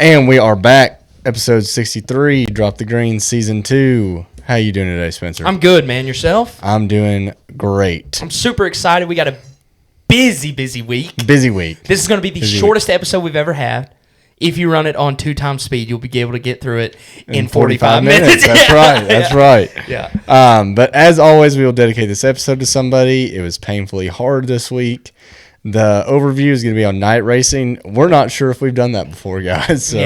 And we are back. Episode 63, Drop the Green, Season 2. How you doing today, Spencer? I'm good, man. Yourself? I'm doing great. I'm super excited. We got a busy week. Busy week. This is going to be the shortest episode we've ever had. If you run it on 2x speed, you'll be able to get through it in 45 minutes. That's right. That's right. Yeah. But as always, we will dedicate this episode to somebody. It was painfully hard this week. The overview is going to be on night racing. We're not sure if we've done that before, guys. So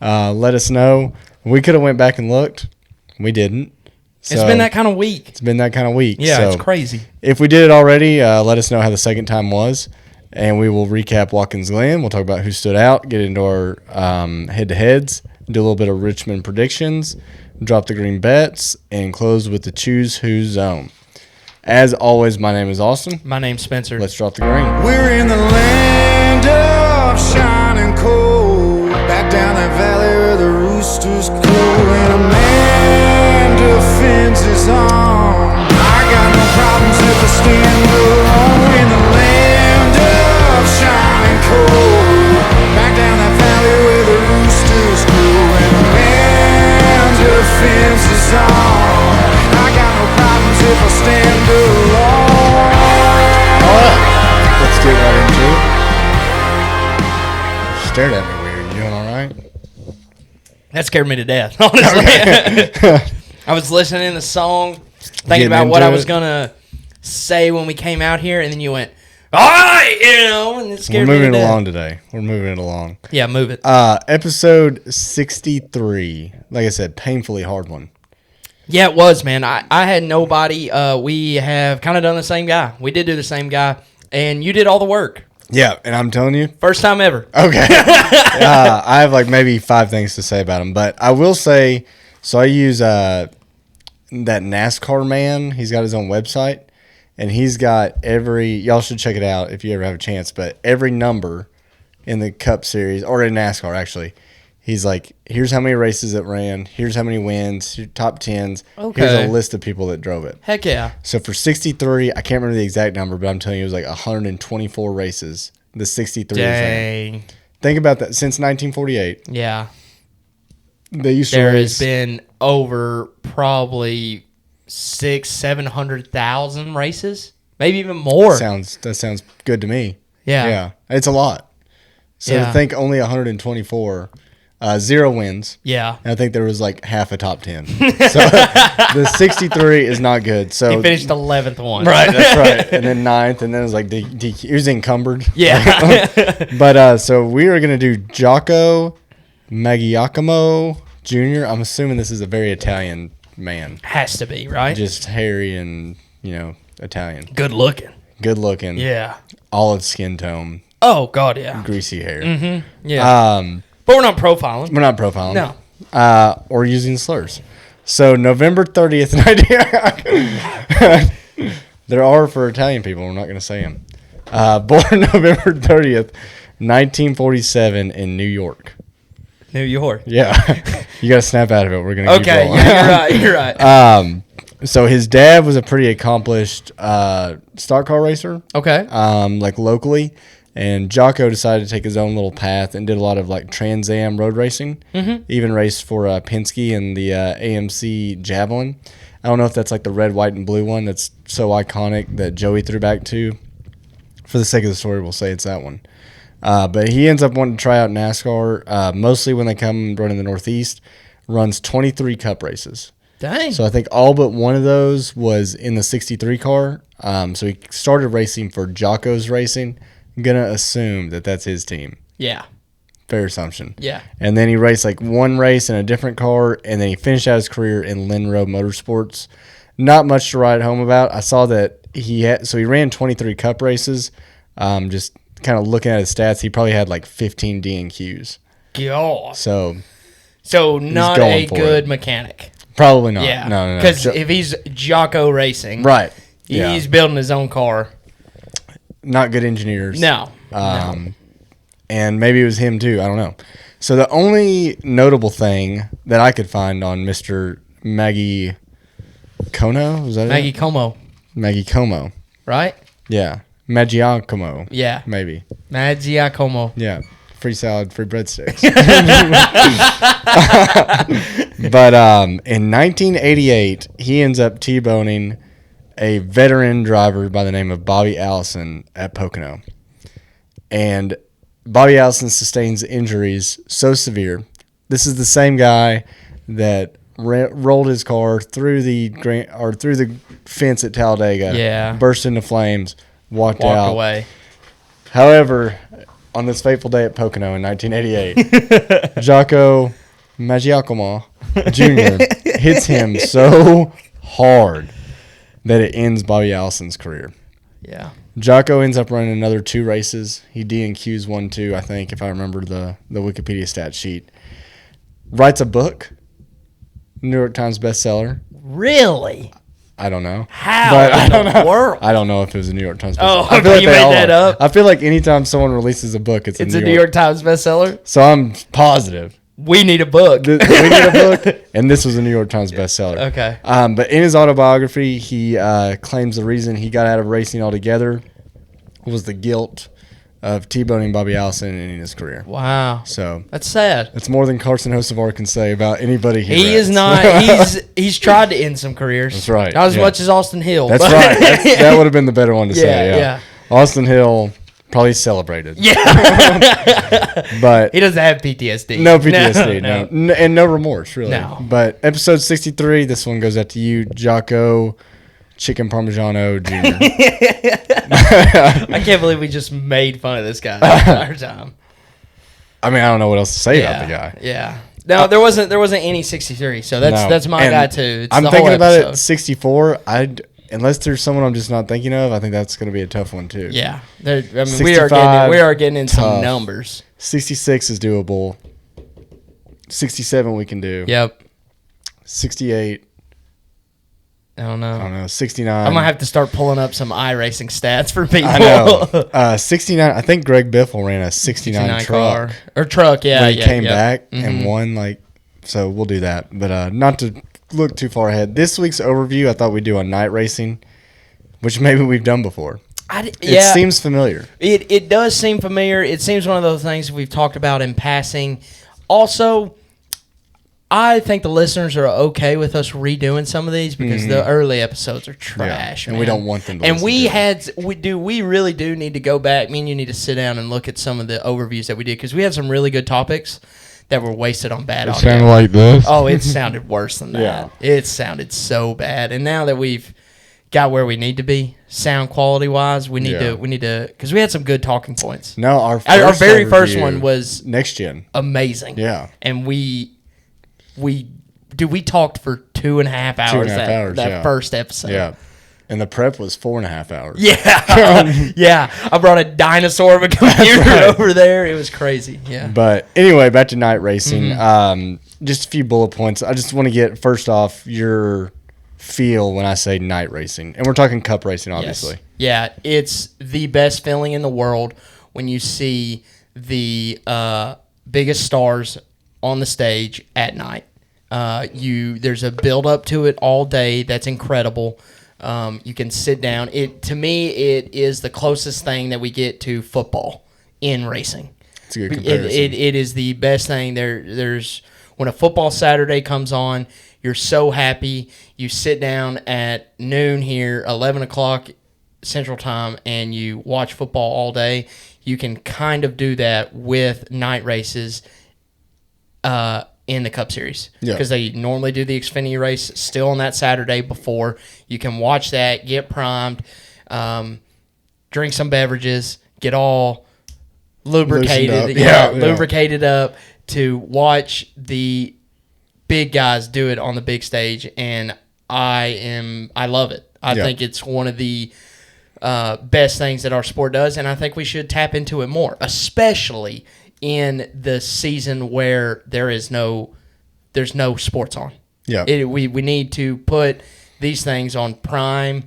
let us know. We could have went back and looked. We didn't. So it's been that kind of week. Yeah, so it's crazy. If we did it already, let us know how the second time was. And we will recap Watkins Glen. We'll talk about who stood out, get into our head-to-heads, do a little bit of Richmond predictions, drop the green bets, and close with the Choose Who Zone. As always, my name is Austin. My name's Spencer. Let's drop the green. We're in the land of shining coal, back down that valley where the roosters crow, and a man defends his own. I got no problems if I stand alone. In the land of shining coal, back down that valley where the roosters crow, and a man defends his own. I got no problems if I stand alone. Let's get right into it. Stared at me weird. You doing all right? That scared me to death, honestly. I was listening to the song, thinking about what I was going to say when we came out here, and then you went, all right, and it scared me to death. We're moving it along today. We're moving it along. Yeah, move it. Episode 63. Like I said, painfully hard one. Yeah, it was, man. I had nobody. We have kind of done the same guy. We did do the same guy, and you did all the work. Yeah, and I'm telling you. First time ever. Okay. I have like maybe 5 things to say about him, but I will say, so I use that NASCAR man. He's got his own website, and he's got y'all should check it out if you ever have a chance, but every number in the Cup Series, or in NASCAR actually, he's like, here's how many races it ran, here's how many wins, your top 10s, here's a list of people that drove it. Heck yeah. So for 63, I can't remember the exact number, but I'm telling you it was like 124 races. The 63 Dang. Think about that. Since 1948. Yeah. They used to There race. has been over probably 700,000 races, maybe even more. That sounds good to me. Yeah. Yeah. It's a lot. So to think only 124, 0 wins. Yeah. And I think there was like half a top 10. So the 63 is not good. So He finished 11th one. Right, that's right. And then 9th, and then it was like he was encumbered. Yeah. But so we are going to do Jocko Maggiacomo Jr. I'm assuming this is a very Italian man. Has to be, right? Just hairy and, Italian. Good looking. Good looking. Yeah. Olive skin tone. Oh, God, yeah. Greasy hair. Mm-hmm. Yeah. But we're not profiling. We're not profiling. No. Or using slurs. So November 30th, there are for Italian people. We're not going to say them. Born November 30th, 1947 in New York. New York. Yeah. You got to snap out of it. We're going to keep rolling. Yeah, you're right. So his dad was a pretty accomplished stock car racer. Okay. Like locally. And Jocko decided to take his own little path and did a lot of like Trans Am road racing. Mm-hmm. Even raced for Penske and the AMC Javelin. I don't know if that's like the red, white, and blue one that's so iconic that Joey threw back to. For the sake of the story, we'll say it's that one. But he ends up wanting to try out NASCAR, mostly when they come run in the Northeast. Runs 23 Cup races. Dang. So I think all but one of those was in the 63 car. So he started racing for Jocko's Racing. I'm going to assume that that's his team. Yeah. Fair assumption. Yeah. And then he raced like one race in a different car, and then he finished out his career in Linro Motorsports. Not much to write home about. I saw that he ran 23 Cup races. Just kind of looking at his stats, he probably had like 15 D&Qs. God. So not a good mechanic. Probably not. Yeah. No. Because if he's Jocko Racing, right, he's building his own car. Not good engineers. No. And maybe it was him too. I don't know. So the only notable thing that I could find on Mr. Maggiacomo, was that it? Maggiacomo. Right? Yeah. Maggiacomo. Yeah. Maybe. Maggiacomo. Yeah. free salad, free breadsticks. But in 1988, he ends up T-boning a veteran driver by the name of Bobby Allison at Pocono. And Bobby Allison sustains injuries so severe. This is the same guy that rolled his car through the fence at Talladega, burst into flames, walked out. Away. However, on this fateful day at Pocono in 1988, Jocko Maggiacomo Jr. hits him so hard that it ends Bobby Allison's career. Yeah. Jocko ends up running another 2 races. He DNQs 1-2, I think, if I remember the Wikipedia stat sheet. Writes a book, New York Times bestseller. Really? I don't know. How but in I don't the know. world? I don't know if it was a New York Times bestseller. Oh, I feel like you they made all that are. up? I feel like anytime someone releases a book, it's a New York Times bestseller? So I'm positive. We need a book. We need a book, and this was a New York Times bestseller. Okay. But in his autobiography, he claims the reason he got out of racing altogether was the guilt of T-boning Bobby Allison and ending his career. Wow. So that's sad. It's more than Carson Hocevar can say about anybody he He writes. is not. He's tried to end some careers. That's right. Not as much as Austin Hill. That's but right. That would have been the better one to say. Yeah. Austin Hill probably celebrated. Yeah. But he doesn't have PTSD. No PTSD. No. And no remorse, really. No. But episode 63, this one goes out to you, Jocko Chicken Parmigiano Jr. I can't believe we just made fun of this guy the entire time. I mean, I don't know what else to say about the guy. Yeah. No, there wasn't any 63, so that's my guy too. It's I'm the thinking whole about episode. it 64. Unless there's someone I'm just not thinking of, I think that's going to be a tough one too. Yeah. I mean, we are getting in some numbers. 66 is doable. 67 we can do. Yep. 68. I don't know. 69. I'm going to have to start pulling up some iRacing stats for people. I know. 69. I think Greg Biffle ran a 69 truck. Car. Or truck, yeah. When he came back and won, so we'll do that. But not to look too far ahead. This week's overview, I thought we'd do on night racing, which maybe we've done before. It seems familiar. It does seem familiar. It seems one of those things we've talked about in passing. Also, I think the listeners are okay with us redoing some of these because the early episodes are trash, and we don't want them to. And we really do need to go back. Me and you need to sit down and look at some of the overviews that we did because we had some really good topics that were wasted on bad audio. It sounded like this. Oh, it sounded worse than that. Yeah. It sounded so bad. And now that we've got where we need to be, sound quality wise, we need to because we had some good talking points. No, our very first one was next gen, amazing. Yeah, and we talked for 2.5 hours. That first episode. Yeah. And the prep was 4.5 hours. Yeah. Yeah. I brought a dinosaur of a computer over there. It was crazy. Yeah. But anyway, back to night racing. Just a few bullet points. I just want to get, first off, your feel when I say night racing. And we're talking cup racing, obviously. Yes. Yeah. It's the best feeling in the world when you see the biggest stars on the stage at night. There's a build up to it all day. That's incredible. You can sit down. To me, it is the closest thing that we get to football in racing. It's a good comparison. It is the best thing. There's when a football Saturday comes on, you're so happy. You sit down at noon here, 11 o'clock Central Time, and you watch football all day. You can kind of do that with night races in the Cup Series because they normally do the Xfinity race still on that Saturday before. You can watch that, get primed, drink some beverages, get all lubricated, lubricated up to watch the big guys do it on the big stage, and I love it. I think it's one of the best things that our sport does, and I think we should tap into it more, especially in the season where there's no sports on. Yeah, we need to put these things on prime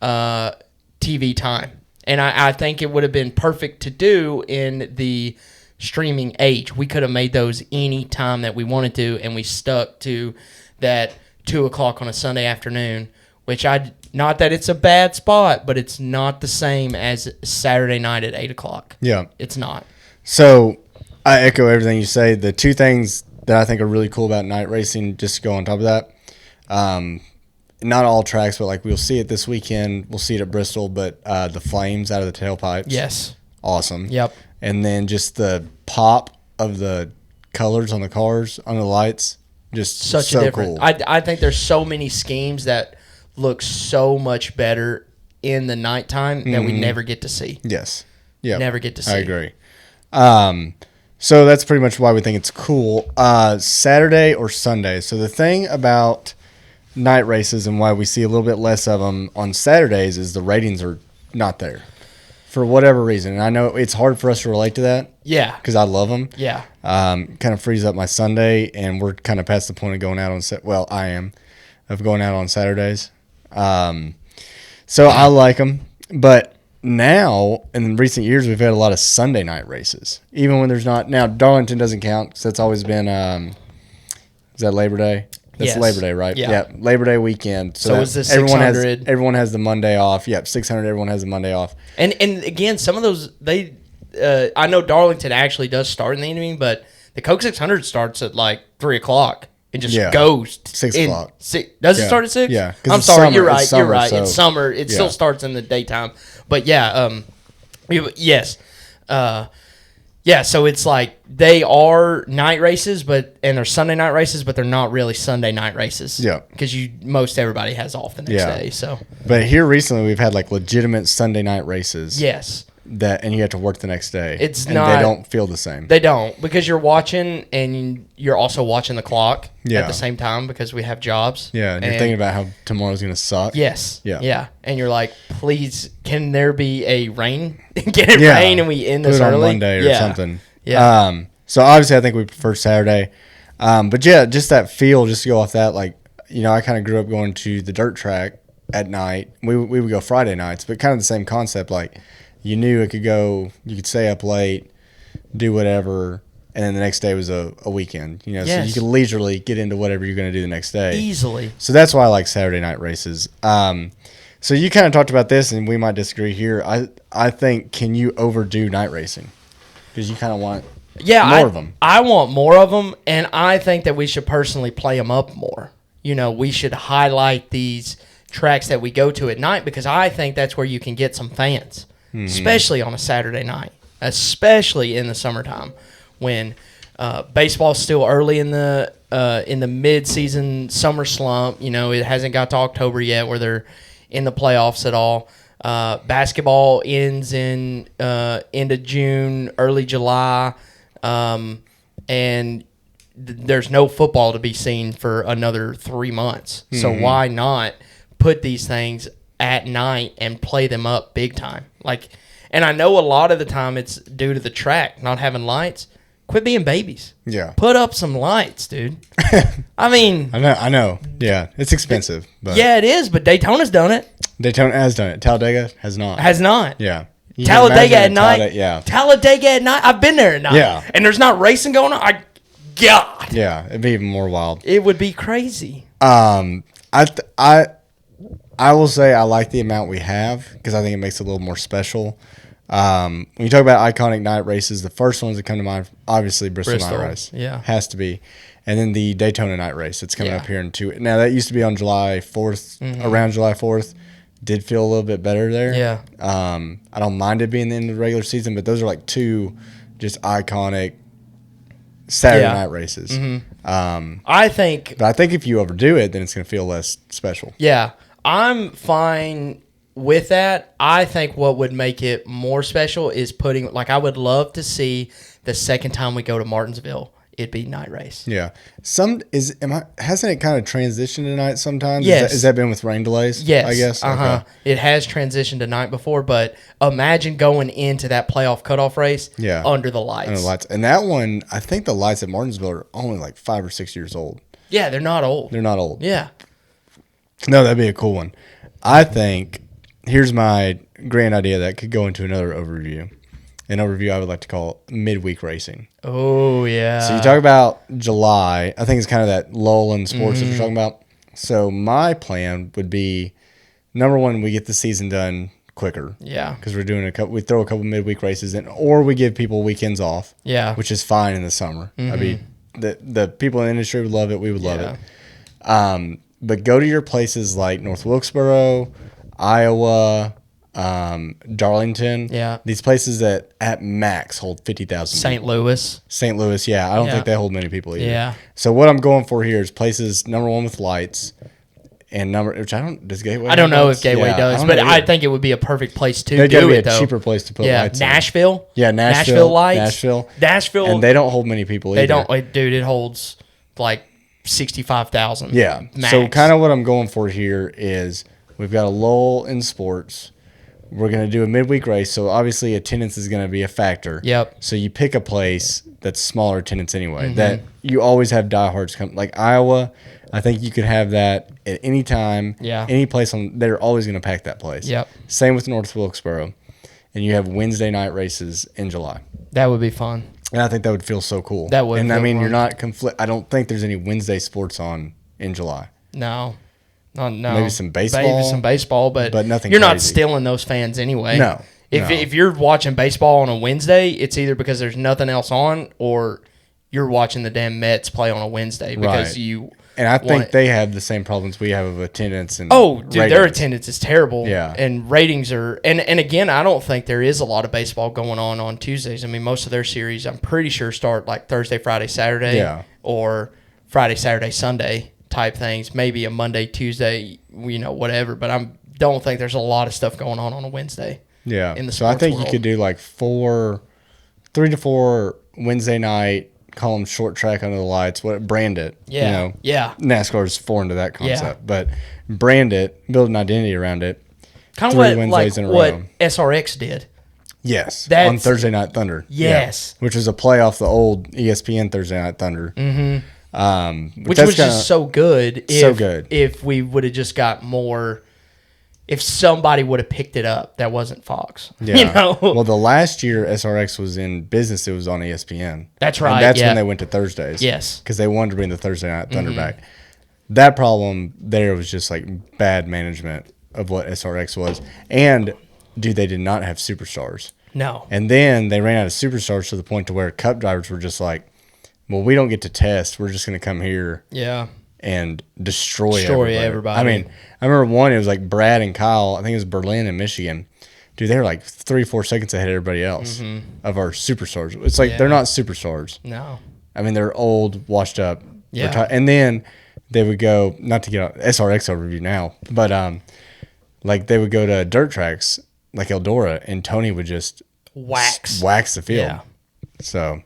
TV time, and I think it would have been perfect to do in the streaming age. We could have made those any time that we wanted to, and we stuck to that 2 o'clock on a Sunday afternoon, which not that it's a bad spot, but it's not the same as Saturday night at 8 o'clock. Yeah, it's not. So I echo everything you say. The two things that I think are really cool about night racing, just to go on top of that, not all tracks, but like we'll see it this weekend. We'll see it at Bristol, but the flames out of the tailpipes. Yes. Awesome. Yep. And then just the pop of the colors on the cars, on the lights, just such so a difference. cool. I think there's so many schemes that look so much better in the nighttime that we never get to see. Yes. Yeah. Never get to see. I agree. So that's pretty much why we think it's cool. Saturday or Sunday. So the thing about night races and why we see a little bit less of them on Saturdays is the ratings are not there for whatever reason. And I know it's hard for us to relate to that. Yeah. Because I love them. Yeah. Kind of frees up my Sunday, and we're kind of past the point of going out on I am of going out on Saturdays. So I like them, but now in recent years we've had a lot of Sunday night races, even when there's not. Now Darlington doesn't count because that's always been. Is that Labor Day? That's Yes. Labor Day, right? Yeah. Labor Day weekend. So is this 600? Everyone has the Monday off. Yep, 600. Everyone has the Monday off. And again, some of those I know Darlington actually does start in the evening, but the Coke 600 starts at like 3:00 and just goes 6 o'clock. Does it Yeah. start at 6? Yeah, 'cause I'm it's sorry. summer. You're right. It's summer, you're right. so- It's summer. It still starts in the daytime. But yeah, yes. Yeah, so it's like they are night races, and they're Sunday night races, but they're not really Sunday night races. Yeah. Because most everybody has off the next day. So But here recently we've had like legitimate Sunday night races. yes. And you have to work the next day. And they don't feel the same. They don't, because you're watching and you're also watching the clock Yeah. at the same time because we have jobs. Yeah, and you're thinking about how tomorrow's going to suck. Yes. Yeah. Yeah. And you're like, please, can there be a rain? Can it Yeah. rain and we end this Put it early? on Monday or something. Yeah. So obviously I think we prefer Saturday. But yeah, just that feel, just to go off that, like, I kind of grew up going to the dirt track at night. We would go Friday nights, but kind of the same concept. Like, you knew you could stay up late, do whatever, and then the next day was a weekend. So you could leisurely get into whatever you're going to do the next day. Easily. So that's why I like Saturday night races. So you kind of talked about this, and we might disagree here. I think, can you overdo night racing? Because you kind of want more of them. I want more of them, and I think that we should personally play them up more. We should highlight these tracks that we go to at night because I think that's where you can get some fans, especially on a Saturday night, especially in the summertime when baseball's still early in the mid-season summer slump. It hasn't got to October yet where they're in the playoffs at all. Basketball ends in end of June, early July, and there's no football to be seen for another 3 months. So why not put these things at night and play them up big time? And I know a lot of the time it's due to the track not having lights. Quit being babies. Yeah. Put up some lights, dude. I mean, I know. Yeah, it's expensive. But yeah, it is, but Daytona's done it. Daytona has done it. Talladega has not. Has not. Yeah. You can Talladega at imagine night. yeah. Talladega at night. I've been there at night. Yeah. And there's not racing going on. God. Yeah, it'd be even more wild. It would be crazy. I will say I like the amount we have because I think it makes it a little more special. When you talk about iconic night races, the first ones that come to mind, obviously Bristol Night Race. Yeah. Has to be. And then the Daytona Night Race that's coming up here in 2. Now, that used to be on July 4th, around July 4th. Did feel a little bit better there. Yeah. I don't mind it being the end of the regular season, but those are like 2 just iconic Saturday night races. I think. But I think if you overdo it, then it's going to feel less special. Yeah. I'm fine with that. I think what would make it more special is I would love to see the second time we go to Martinsville, it'd be night race. Yeah. Hasn't it kind of transitioned to night sometimes? Yes. Has that been with rain delays? Yes. I guess. Okay. It has transitioned to night before, but imagine going into that playoff cutoff race under the lights. Under the lights. And that one, I think the lights at Martinsville are only like 5 or 6 years old. Yeah, they're not old. They're not old. Yeah. No, that'd be a cool one. I think, here's my grand idea that could go into another overview. An overview I would like to call midweek racing. Oh, yeah. So you talk about July. I think it's kind of that lull in sports that you're talking about. So my plan would be, number one, we get the season done quicker. Yeah. Because we throw a couple midweek races in, or we give people weekends off. Yeah. Which is fine in the summer. I mean, the people in the industry would love it. We would love it. But go to your places like North Wilkesboro, Iowa, Darlington. Yeah. These places that at max hold 50,000 St. Louis. St. Louis, yeah. I don't think they hold many people either. Yeah. So what I'm going for here is places, number one, with lights. And does Gateway? I don't know if Gateway does, but I think it would be a perfect place to do it, though. It'd be a cheaper place to put lights in. Nashville? Yeah, Nashville lights. Nashville. And they don't hold many people either. They don't, dude, it holds like 65,000. Yeah. Max. So kind of what I'm going for here is we've got a lull in sports. We're going to do a midweek race, so obviously attendance is going to be a factor. Yep. So you pick a place that's smaller attendance anyway, that you always have diehards come. Like Iowa, I think you could have that at any time, any place they're always going to pack that place. Yep. Same with North Wilkesboro. And you have Wednesday night races in July. That would be fun. And I think that would feel so cool. That would. And I mean, you're not I don't think there's any Wednesday sports on in July. No. No. Maybe some baseball. But nothing You're crazy. not stealing those fans anyway. No. If you're watching baseball on a Wednesday, it's either because there's nothing else on or you're watching the damn Mets play on a Wednesday because you. And I think they have the same problems we have of attendance and ratings. Their attendance is terrible. Yeah. And ratings are and again, I don't think there is a lot of baseball going on Tuesdays. I mean, most of their series I'm pretty sure start like Thursday, Friday, Saturday or Friday, Saturday, Sunday type things. Maybe a Monday, Tuesday, whatever, but I don't think there's a lot of stuff going on a Wednesday. Yeah. In the so I think world. you could do like 3 to 4 Wednesday night, call them short track under the lights, brand it. Yeah. NASCAR is foreign to that concept, but brand it, build an identity around it. Kind of what SRX did. Yes. On Thursday Night Thunder. Yes. Yeah, which was a play off the old ESPN Thursday Night Thunder. Mm-hmm. Which was just so good. Good. If we would have just got more. If somebody would have picked it up, that wasn't Fox. Yeah. Well, the last year SRX was in business, it was on ESPN. That's right. And that's when they went to Thursdays. Yes. Because they wanted to bring the Thursday Night Thunder back. That problem there was just like bad management of what SRX was. And, dude, they did not have superstars. No. And then they ran out of superstars to the point to where Cup drivers were just like, well, we don't get to test. We're just going to come here. Yeah. And destroy everybody. I mean, I remember one, it was like Brad and Kyle, I think it was Berlin and Michigan. Dude, they were like 3-4 seconds ahead of everybody else of our superstars. It's like they're not superstars. No. I mean, they're old, washed up. Yeah. And then they would go, not to get on SRX overview now, but like they would go to dirt tracks like Eldora, and Tony would just wax the field. Yeah. So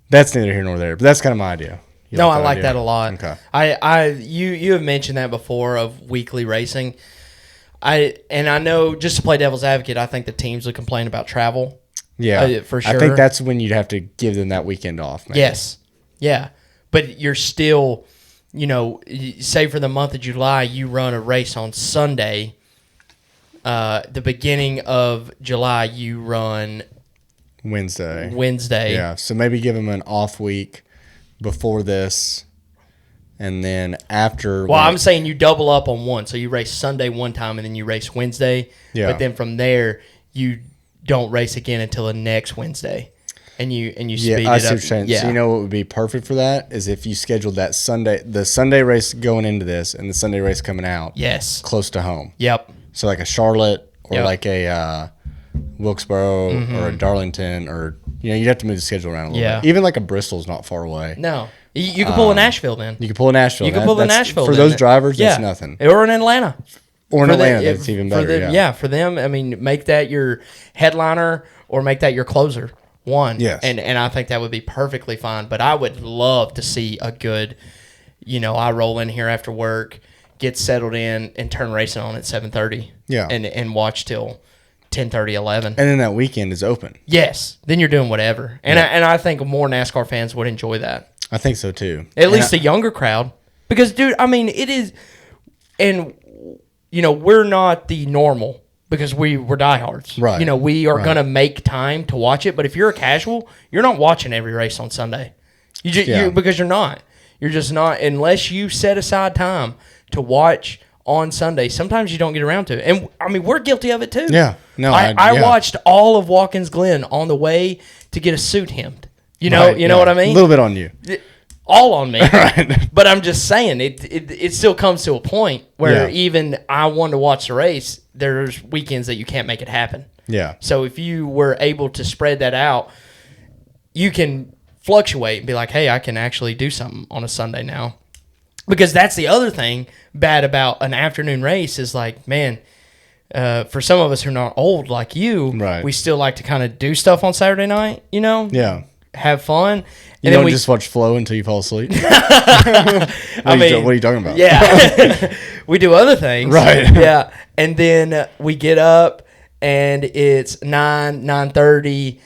that's neither here nor there, but that's kind of my idea. I like that a lot. Okay. You have mentioned that before of weekly racing. I know, just to play devil's advocate, I think the teams would complain about travel. Yeah, for sure. I think that's when you'd have to give them that weekend off. Maybe. Yes. Yeah. But you're still, say for the month of July, you run a race on Sunday. The beginning of July, you run Wednesday. Yeah. So maybe give them an off week before this, and then after. Well, I'm saying you double up on one, so you race Sunday one time, and then you race Wednesday. Yeah. But then from there, you don't race again until the next Wednesday, and you speed it up. See what you're saying. Yeah. So what would be perfect for that is if you scheduled that Sunday, the Sunday race going into this, and the Sunday race coming out. Yes. Close to home. Yep. So like a Charlotte or like a Wilkesboro or a Darlington, or you'd have to move the schedule around a little bit. Even like a Bristol's not far away. No, you can pull a Nashville then. You can pull a Nashville. You can pull a Nashville for those drivers. That's nothing. Or in Atlanta. Or in Atlanta, that's even better. For them, I mean, make that your headliner or make that your closer. One. Yes. And I think that would be perfectly fine. But I would love to see a good, I roll in here after work, get settled in, and turn racing on at 7:30. Yeah. And watch till 10:30, 11. And then that weekend is open. Yes. Then you're doing whatever. And I think more NASCAR fans would enjoy that. I think so too. At least the younger crowd. Because, dude, I mean, it is. And, we're not the normal because we're diehards. Right. We are going to make time to watch it. But if you're a casual, you're not watching every race on Sunday. Because you're not. You're just not. Unless you set aside time to watch on Sunday, sometimes you don't get around to it. And, I mean, we're guilty of it, too. Yeah. No, I watched all of Watkins Glen on the way to get a suit hemmed. You know what I mean? A little bit on you. All on me. Right. But I'm just saying, it still comes to a point where even I want to watch the race, there's weekends that you can't make it happen. Yeah. So if you were able to spread that out, you can fluctuate and be like, hey, I can actually do something on a Sunday now. Because that's the other thing bad about an afternoon race is like, man, for some of us who are not old like you, we still like to kind of do stuff on Saturday night, you know? Yeah. Have fun. You don't just watch Flow until you fall asleep? what are you talking about? Yeah. We do other things. Right. Yeah. And then we get up and it's 9:30.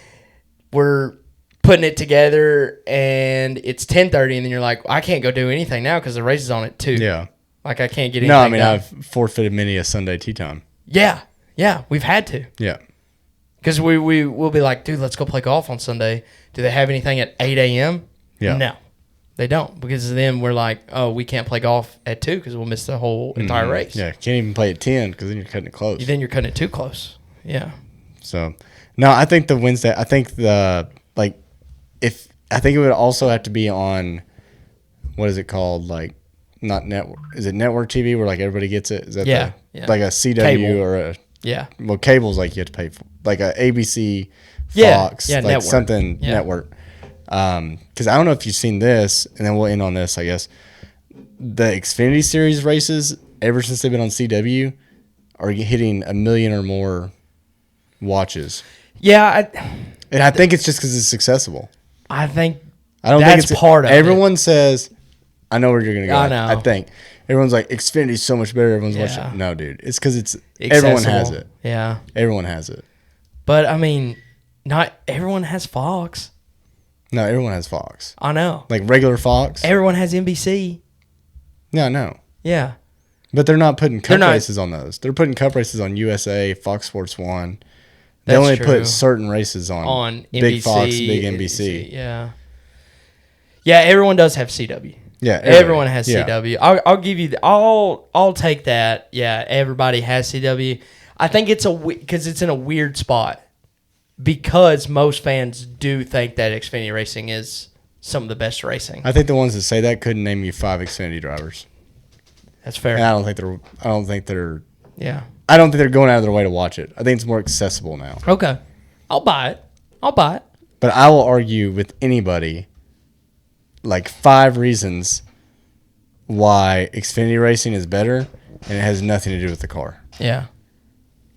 We're putting it together and it's 10:30 and then you're like, I can't go do anything now because the race is on at 2. Yeah. Like I can't get anything No, I mean, done. I've forfeited many a Sunday tea time. Yeah. Yeah. We've had to. Yeah. Because we'll be like, dude, let's go play golf on Sunday. Do they have anything at 8 a.m.? Yeah. No, they don't. Because then we're like, oh, we can't play golf at 2 because we'll miss the whole entire race. Yeah, can't even play at 10 because then you're cutting it close. Then you're cutting it too close. Yeah. So, no, I think the Wednesday, I think it would also have to be on, what is it called? Like, not network. Is it network TV where like everybody gets it? Is that like a CW Cable. or a, Yeah. well, cable's like you have to pay for, like a ABC, Fox, like network. something network. Because I don't know if you've seen this, and then we'll end on this, I guess. The Xfinity Series races, ever since they've been on CW, are hitting 1 million or more watches. Yeah. And I think it's just because it's accessible. I think I don't that's think it's part of everyone says, I know where you're going to go. I know. I think. Everyone's like, Xfinity's so much better. Everyone's watching. No, dude. It's because it's everyone has it. Yeah. Everyone has it. But, I mean, not everyone has Fox. No, everyone has Fox. I know. Like regular Fox. Everyone has NBC. No, no. Yeah. But they're not putting cup races on those. They're putting cup races on USA, Fox Sports 1. They only put certain races on Big NBC, Fox, Big NBC. Yeah. Yeah, everyone does have CW. Yeah, everyone has CW. I'll give you. I'll take that. Yeah, everybody has CW. I think it's because it's in a weird spot because most fans do think that Xfinity racing is some of the best racing. I think the ones that say that couldn't name you 5 Xfinity drivers. That's fair. And I don't think they're. Yeah. I don't think they're going out of their way to watch it. I think it's more accessible now. Okay. I'll buy it. But I will argue with anybody like 5 reasons why Xfinity racing is better, and it has nothing to do with the car. Yeah.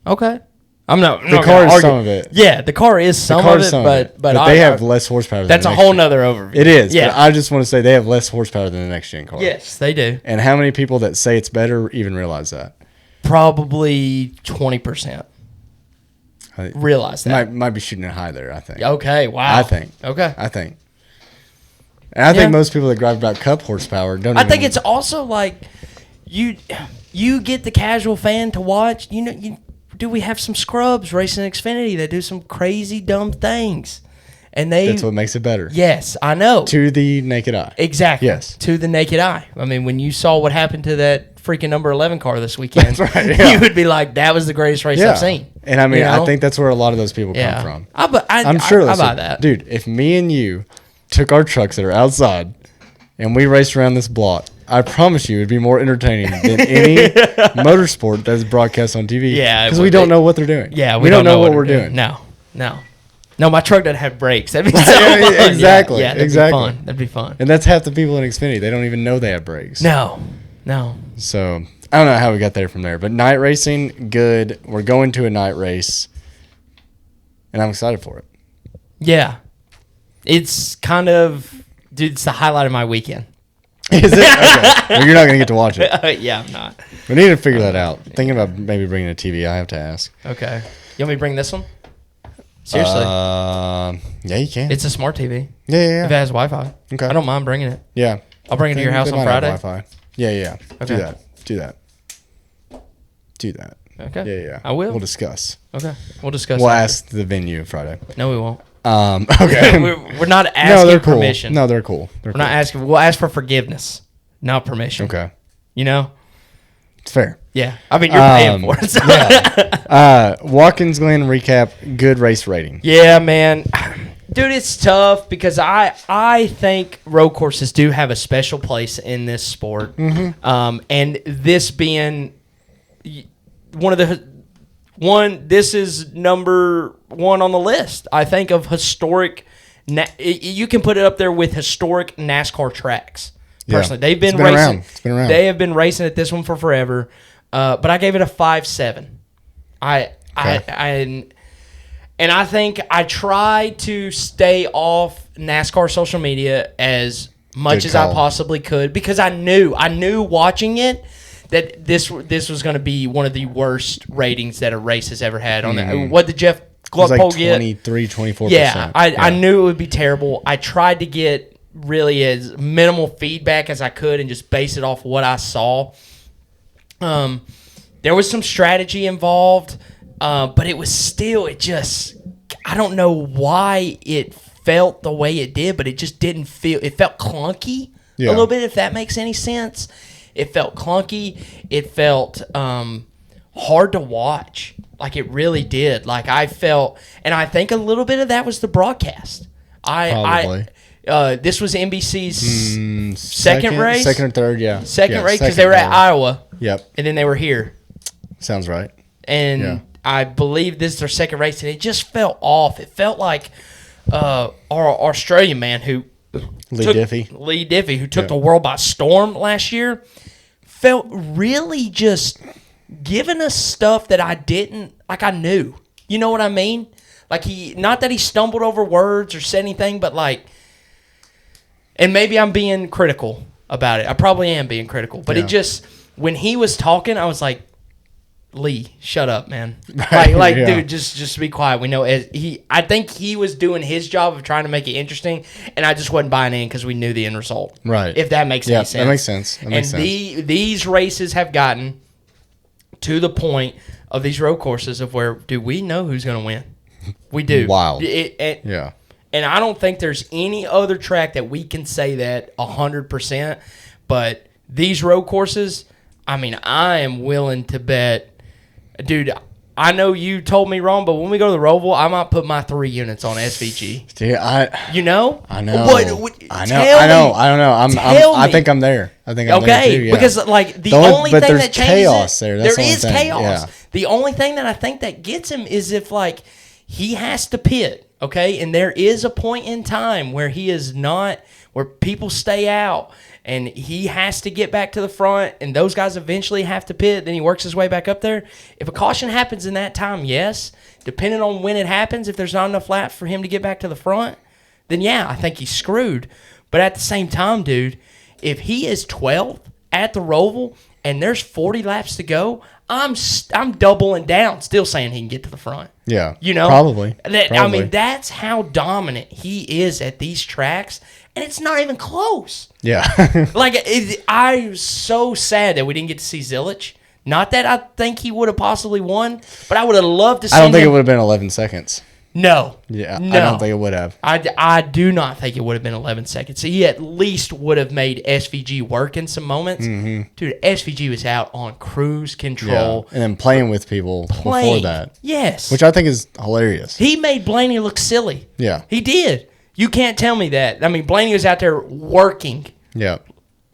Okay. I'm not. The car is some of it. Yeah, the car is some of it, but they have less horsepower. That's a whole nother overview. It is. Yeah. But I just want to say they have less horsepower than the next gen car. Yes, they do. And how many people that say it's better even realize that? Probably 20%. Realize that. Might be shooting it high there, I think. Okay, wow. I think. Okay. I think. And I think most people that drive about cup horsepower don't I think it's also like you get the casual fan to watch. Do we have some scrubs racing Xfinity that do some crazy dumb things? And that's what makes it better. Yes, I know. To the naked eye. Exactly. Yes. To the naked eye. I mean, when you saw what happened to that freaking number 11 car this weekend, that's right, yeah. You would be like, that was the greatest race I've seen. And I mean, I think that's where a lot of those people come from. I'm sure I buy that. Dude, if me and you took our trucks that are outside and we raced around this block, I promise you it'd be more entertaining than any motorsport that's broadcast on TV. Yeah. Because we don't know what they're doing. Yeah, we don't know what we're doing. No, my truck doesn't have brakes. That'd be so fun. Exactly. Yeah, that'd be fun. And that's half the people in Xfinity. They don't even know they have brakes. No. So, I don't know how we got there from there. But night racing, good. We're going to a night race. And I'm excited for it. Yeah. It's kind of, dude, it's the highlight of my weekend. Is it? Okay. Well, you're not going to get to watch it. Yeah, I'm not. We need to figure that out. Thinking about maybe bringing a TV. I have to ask. Okay. You want me to bring this one? Seriously. Yeah, you can. It's a smart TV. Yeah. If it has Wi-Fi. Okay. I don't mind bringing it. Yeah. I'll bring it to your house on Friday. Wi-Fi. Yeah. Okay. Do that. Okay. Yeah. I will. We'll discuss. Okay. We'll discuss. We'll ask the venue Friday. No, we won't. Okay. we're not asking permission. No, they're cool. We're not asking. We'll ask for forgiveness, not permission. Okay. You know? It's fair. Yeah. I mean, you're paying for it. So. Yeah. Watkins Glen recap, good race rating. Yeah, man. Dude, it's tough because I think road courses do have a special place in this sport. And this being this is number one on the list, I think, of historic. You can put it up there with historic NASCAR tracks. Personally, they've been racing. It's been around. They have been racing at this one for forever. But I gave it a 5.7. And I think I tried to stay off NASCAR social media as much as I possibly could because I knew watching it that this was going to be one of the worst ratings that a race has ever had on that. What did Jeff Gluck-Poll get? 24%. Yeah, I knew it would be terrible. I tried to get really as minimal feedback as I could and just base it off what I saw. There was some strategy involved. But it was still, I don't know why it felt the way it did, but it just didn't feel, it felt clunky a little bit, if that makes any sense. It felt clunky. It felt hard to watch. Like it really did. Like I felt, and I think a little bit of that was the broadcast. Probably. This was NBC's second race? Second or third, yeah. Second race, because they were at Iowa. Yep. And then they were here. Sounds right. And I believe this is their second race, and it just felt off. It felt like our Australian man Lee Diffie, who took the world by storm last year, felt really just giving us stuff that I knew. You know what I mean? Like not that he stumbled over words or said anything, but like, and maybe I'm being critical about it. I probably am being critical, but it just, when he was talking, I was like, Lee, shut up, man. Dude, just be quiet. We know I think he was doing his job of trying to make it interesting, and I just wasn't buying in because we knew the end result. Right. If that makes any sense. That makes sense. That makes sense. These races have gotten to the point of these road courses of where, dude, we know who's going to win. We do. Wild. And I don't think there's any other track that we can say that 100%, but these road courses, I mean, I am willing to bet. Dude, I know you told me wrong, but when we go to the Roval, I might put my 3 units on SVG. Dude, you know? I know. I don't know. I think I'm there. I think I'm there too. Yeah. Because like the only thing that changes chaos there. That's there is chaos. Yeah. The only thing that I think that gets him is if like he has to pit, okay? And there is a point in time where he is not, where people stay out. And he has to get back to the front, and those guys eventually have to pit. Then he works his way back up there. If a caution happens in that time, yes. Depending on when it happens, if there's not enough laps for him to get back to the front, then yeah, I think he's screwed. But at the same time, dude, if he is 12th at the Roval and there's 40 laps to go, I'm doubling down, still saying he can get to the front. Yeah, you know, probably. I mean, that's how dominant he is at these tracks. And it's not even close. Yeah. I'm so sad that we didn't get to see Zilich. Not that I think he would have possibly won, but I would have loved to see him. I don't think it would have been 11 seconds. No. Yeah, no. I don't think it would have. I do not think it would have been 11 seconds. So he at least would have made SVG work in some moments. Mm-hmm. Dude, SVG was out on cruise control. Yeah. And then playing with people before that. Yes. Which I think is hilarious. He made Blaney look silly. Yeah. He did. You can't tell me that. I mean, Blaney was out there working. Yeah.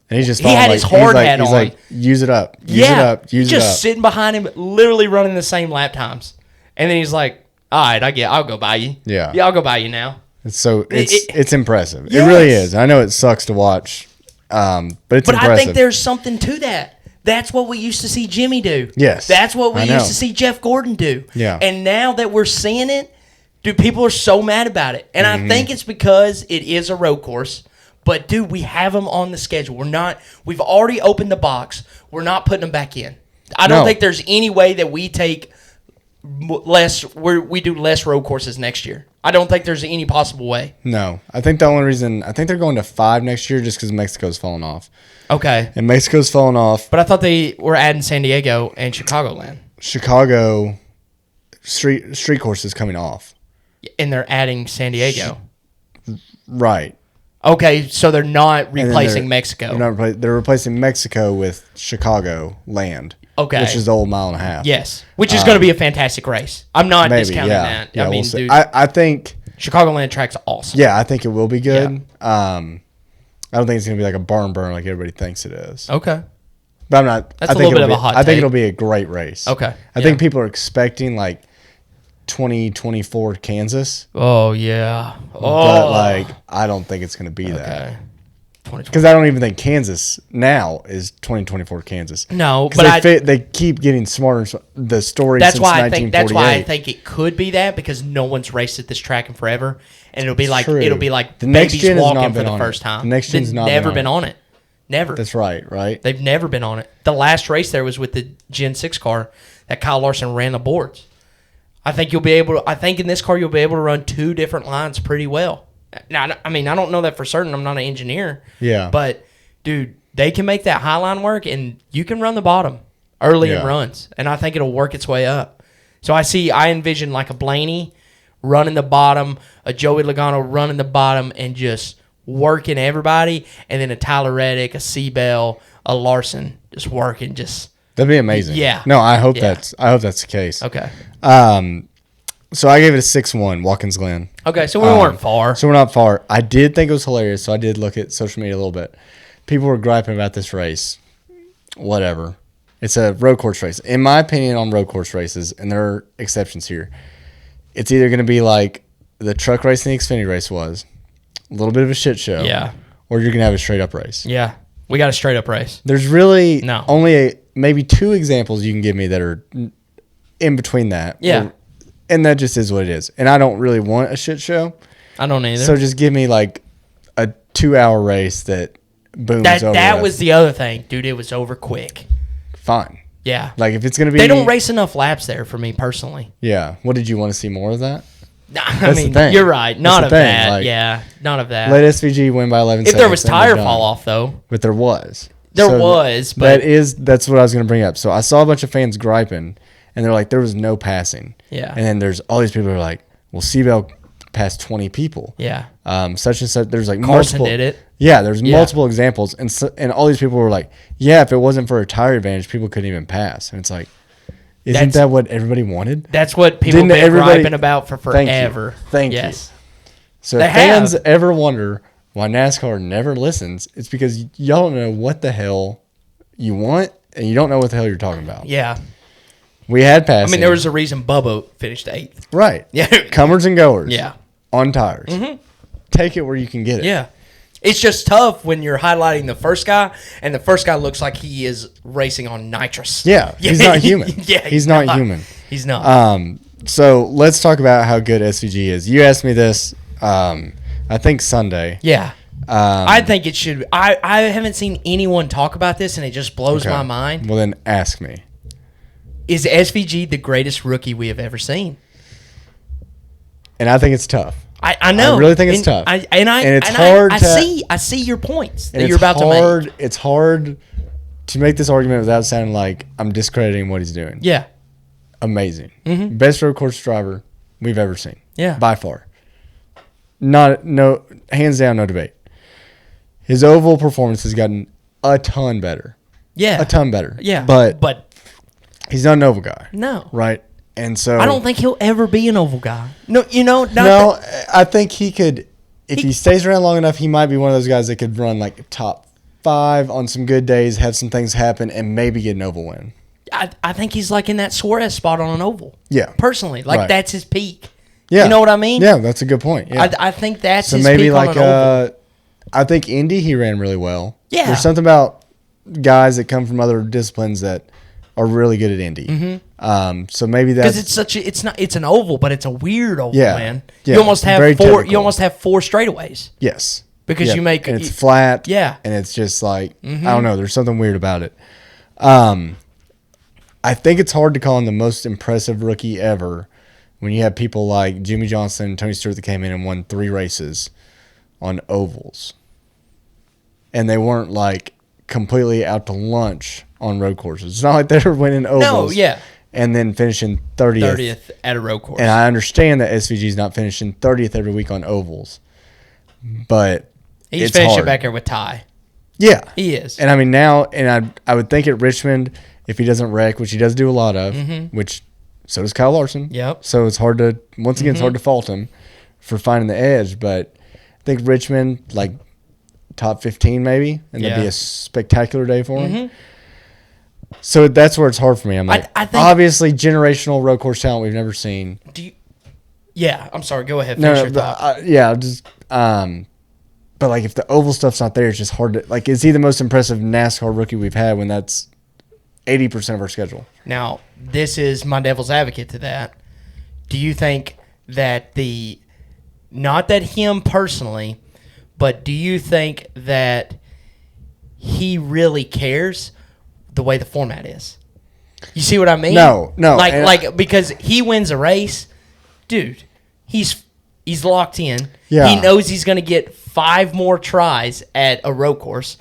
And he's just he had his hard hat on. He's like, use it up. Use it up. Just sitting behind him, literally running the same lap times. And then he's like, all right, I'll go by you. Yeah. Yeah, I'll go by you now. It's impressive. Yes. It really is. I know it sucks to watch, but it's impressive. I think there's something to that. That's what we used to see Jimmy do. Yes. That's what we used to see Jeff Gordon do. Yeah. And now that we're seeing it, dude, people are so mad about it. And I think it's because it is a road course. But, dude, we have them on the schedule. We've already opened the box. We're not putting them back in. I don't think there's any way that we take we do less road courses next year. I don't think there's any possible way. No. I think the only reason, I think they're going to 5 next year just because Mexico's falling off. Okay. And Mexico's falling off. But I thought they were adding San Diego and Chicagoland. Chicago street courses coming off. And they're adding San Diego. Right. Okay, so they're not replacing Mexico. They're replacing Mexico with Chicago land. Okay. Which is the old mile and a half. Yes. Which is going to be a fantastic race. I'm not discounting that. Yeah, I mean, we'll dude, I think Chicagoland track's awesome. Yeah, I think it will be good. Yeah. I don't think it's going to be like a barn burn like everybody thinks it is. Okay. But I'm not. That's a little bit of a hot I think take. it'll be a great race. Okay. I think people are expecting like 2024 Kansas. Oh, yeah. Oh. But like, I don't think it's going to be that. Okay. Because I don't even think Kansas now is 2024 Kansas. No, but they keep getting smarter. And the story that's since why 1948. that's why I think it could be that, because no one's raced at this track in forever, and it'll be like True. The next babies gen has walking not for been the on first it. time. The next gen's They've not never been on on it. Never. That's right. They've never been on it. The last race there was with the Gen 6 car that Kyle Larson ran the boards. I think you'll be able to. I think in this car you'll be able to run 2 different lines pretty well. Now, I mean, I don't know that for certain. I'm not an engineer. Yeah. But dude, they can make that high line work, and you can run the bottom early in runs, and I think it'll work its way up. So I envision like a Blaney running the bottom, a Joey Logano running the bottom, and just working everybody, and then a Tyler Reddick, a Seabell, a Larson just working. That'd be amazing. Yeah. No, I hope that's the case. Okay. So I gave it a 6-1, Watkins Glen. Okay, so we weren't far. So we're not far. I did think it was hilarious, so I did look at social media a little bit. People were griping about this race. Whatever. It's a road course race. In my opinion, on road course races, and there are exceptions here, it's either going to be like the truck race and the Xfinity race was, a little bit of a shit show. Yeah. Or you're going to have a straight up race. Yeah. We got a straight up race. There's really No. only maybe 2 examples you can give me that are in between that. Yeah. And that just is what it is. And I don't really want a shit show. I don't either. So just give me like a 2-hour race that booms over. That was the other thing. Dude, it was over quick. Fine. Yeah. Like if it's going to be. They don't race enough laps there for me personally. Yeah. What did you want to see more of that? I mean, the thing. you're right. Not That's of the thing. that. Like, yeah. Not of that. Let SVG win by 11 If seconds. there was then tire we're done. fall off, though. But there was. But that's what I was going to bring up. So I saw a bunch of fans griping, and they're like, there was no passing. Yeah. And then there's all these people who are like, well, Seabell passed 20 people. Yeah. Such and such. There's like Carson multiple. did it. Yeah, there's multiple examples, and all these people were like, yeah, if it wasn't for a tire advantage, people couldn't even pass. And it's like, isn't that what everybody wanted? That's what people have been griping about for forever. Thank you. Yes. So if fans ever wonder why NASCAR never listens, it's because y'all don't know what the hell you want, and you don't know what the hell you're talking about. Yeah. We had passing. I mean, there was a reason Bubba finished 8th. Right. Yeah. Comers and goers. Yeah. On tires. Mm-hmm. Take it where you can get it. Yeah. It's just tough when you're highlighting the first guy, and the first guy looks like he is racing on nitrous. Yeah. He's not human. Yeah. He's not human. He's not. So let's talk about how good SVG is. You asked me this, I think Sunday. Yeah. I think it should. I haven't seen anyone talk about this, and it just blows my mind. Well, then ask me. Is SVG the greatest rookie we have ever seen? And I think it's tough. I know. I really think it's tough. I see your points that you're about to make. It's hard to make this argument without sounding like I'm discrediting what he's doing. Yeah. Amazing. Mm-hmm. Best road course driver we've ever seen. Yeah. By far. Hands down, no debate. His oval performance has gotten a ton better. Yeah. A ton better. Yeah. But he's not an oval guy. No. Right? And so I don't think he'll ever be an oval guy. No, I think he could, if he stays around long enough, he might be one of those guys that could run like top 5 on some good days, have some things happen, and maybe get an oval win. I think he's like in that Suarez spot on an oval. Yeah. Personally. That's his peak. Yeah. You know what I mean? Yeah, that's a good point. Yeah. I think that's so his maybe peak like on an oval. I think Indy he ran really well. Yeah. There's something about guys that come from other disciplines that are really good at Indy. Mm-hmm. So maybe that's because it's an oval, but it's a weird oval, man. Yeah. You almost have Very four. technical. You almost have 4 straightaways. Yes. Because you make and it's flat. Yeah. And it's just like I don't know. There's something weird about it. I think it's hard to call him the most impressive rookie ever when you have people like Jimmy Johnson and Tony Stewart that came in and won 3 races on ovals. And they weren't like completely out to lunch on road courses. It's not like they were winning ovals. No, yeah. And then finishing 30th. 30th at a road course. And I understand that SVG's not finishing 30th every week on ovals. But he's it's finishing hard. back here with Ty. Yeah. He is. And I mean now, and I would think at Richmond, if he doesn't wreck, which he does do a lot of, which so does Kyle Larson. Yep. So it's hard to, once again, it's hard to fault him for finding the edge. But I think Richmond, like top 15 maybe, and that'd be a spectacular day for him. So that's where it's hard for me. I'm like, I think, obviously generational road course talent we've never seen. I'm sorry. Go ahead. Finish your thought. But like if the oval stuff's not there, it's just hard to, like, is he the most impressive NASCAR rookie we've had when that's 80% of our schedule? Now, this is my devil's advocate to that. Do you think that not that him personally, but do you think that he really cares the way the format is? You see what I mean? No. Because he wins a race, dude, he's locked in. Yeah. He knows he's going to get 5 more tries at a road course.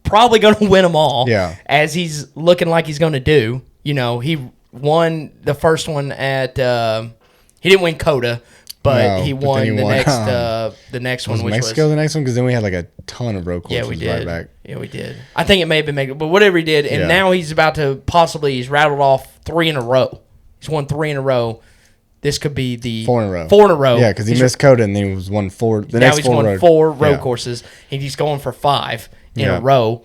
Probably going to win them all. Yeah. As he's looking like he's going to do. You know, he won the first one at he didn't win COTA, but he won the next one, which Mexico was the next one, because then we had like a ton of road courses. Yeah, we did. Right back. Yeah, we did. I think it may have been Mexico, but whatever he did, and now he's about to he's rattled off 3 in a row. He's won 3 in a row. This could be the 4 in a row. 4 in a row. Yeah, because he missed COTA and then he was won 4. The now next he's 4 won 4 road courses, and he's going for 5 in a row.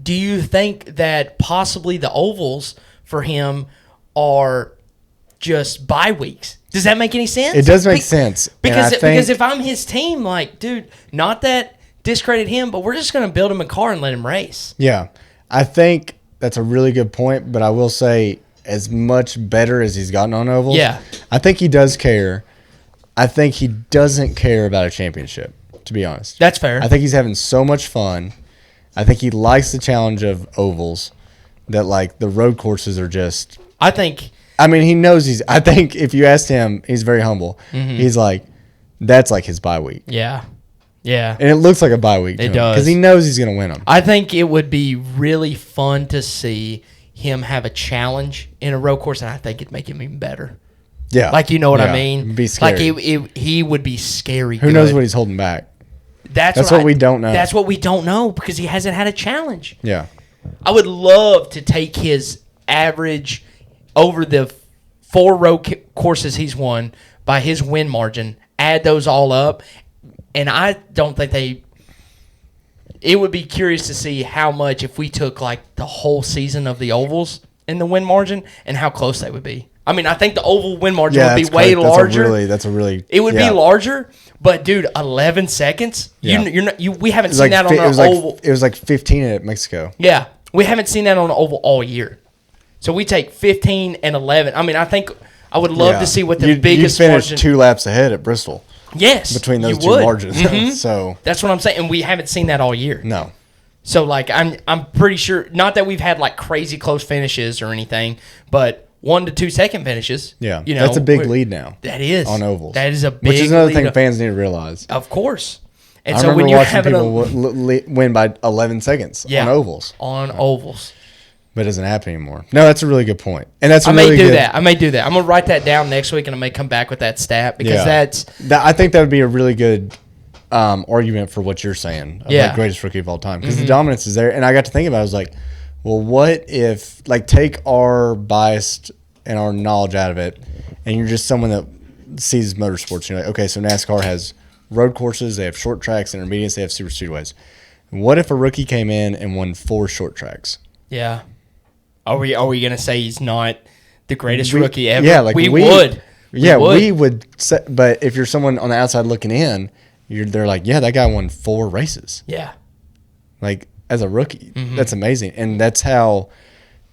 Do you think that possibly the ovals for him are just bye weeks? Does that make any sense? It does make sense. Because if I'm his team, like, dude, not that discredit him, but we're just going to build him a car and let him race. Yeah. I think that's a really good point, but I will say as much better as he's gotten on ovals, I think he does care. I think he doesn't care about a championship, to be honest. That's fair. I think he's having so much fun. I think he likes the challenge of ovals that, like, the road courses are just... I mean, he knows I think if you asked him, he's very humble. He's like, that's like his bye week. Yeah. Yeah. And it looks like a bye week to him, does. because he knows he's going to win them. I think it would be really fun to see him have a challenge in a road course, and I think it'd make him even better. Yeah. Like, you know what I mean? It'd be scary. Like, he would be scary. Who knows what he's holding back? That's what we don't know. That's what we don't know, because he hasn't had a challenge. Yeah. I would love to take his average over the 4 road courses he's won by his win margin, add those all up, and I don't think it would be curious to see how much if we took like the whole season of the ovals in the win margin and how close they would be. I mean, I think the oval win margin would be way larger. It would be larger, but dude, 11 seconds. Yeah. We haven't seen that on the oval. It was like 15 at Mexico. Yeah, we haven't seen that on the oval all year. So we take 15 and 11. I mean, I think I would love to see what the biggest margin. You finished margin. 2 laps ahead at Bristol. Yes, between those 2 margins. So that's what I'm saying, and we haven't seen that all year. No. So like I'm pretty sure, not that we've had like crazy close finishes or anything, but 1 to 2 second finishes. Yeah, you know, that's a big lead now. That is on ovals. That is a big, which is another thing fans need to realize. Of course. And I so remember when you're watching having people win by 11 seconds on ovals. On ovals. But it doesn't happen anymore. No, that's a really good point. And that's I may do that. I'm gonna write that down next week, and I may come back with that stat, because I think that would be a really good argument for what you're saying of the greatest rookie of all time, because the dominance is there. And I got to think about it. I was like, well, what if, like, take our bias and our knowledge out of it, and you're just someone that sees motorsports. You're like, okay, so NASCAR has road courses, they have short tracks, intermediates, they have super speedways. What if a rookie came in and won 4 short tracks? Yeah. Are we gonna say he's not the greatest rookie ever? Yeah, like we would. Yeah, we would. But if you're someone on the outside looking in, they're like, yeah, that guy won 4 races. Yeah. Like, as a rookie, that's amazing, and that's how.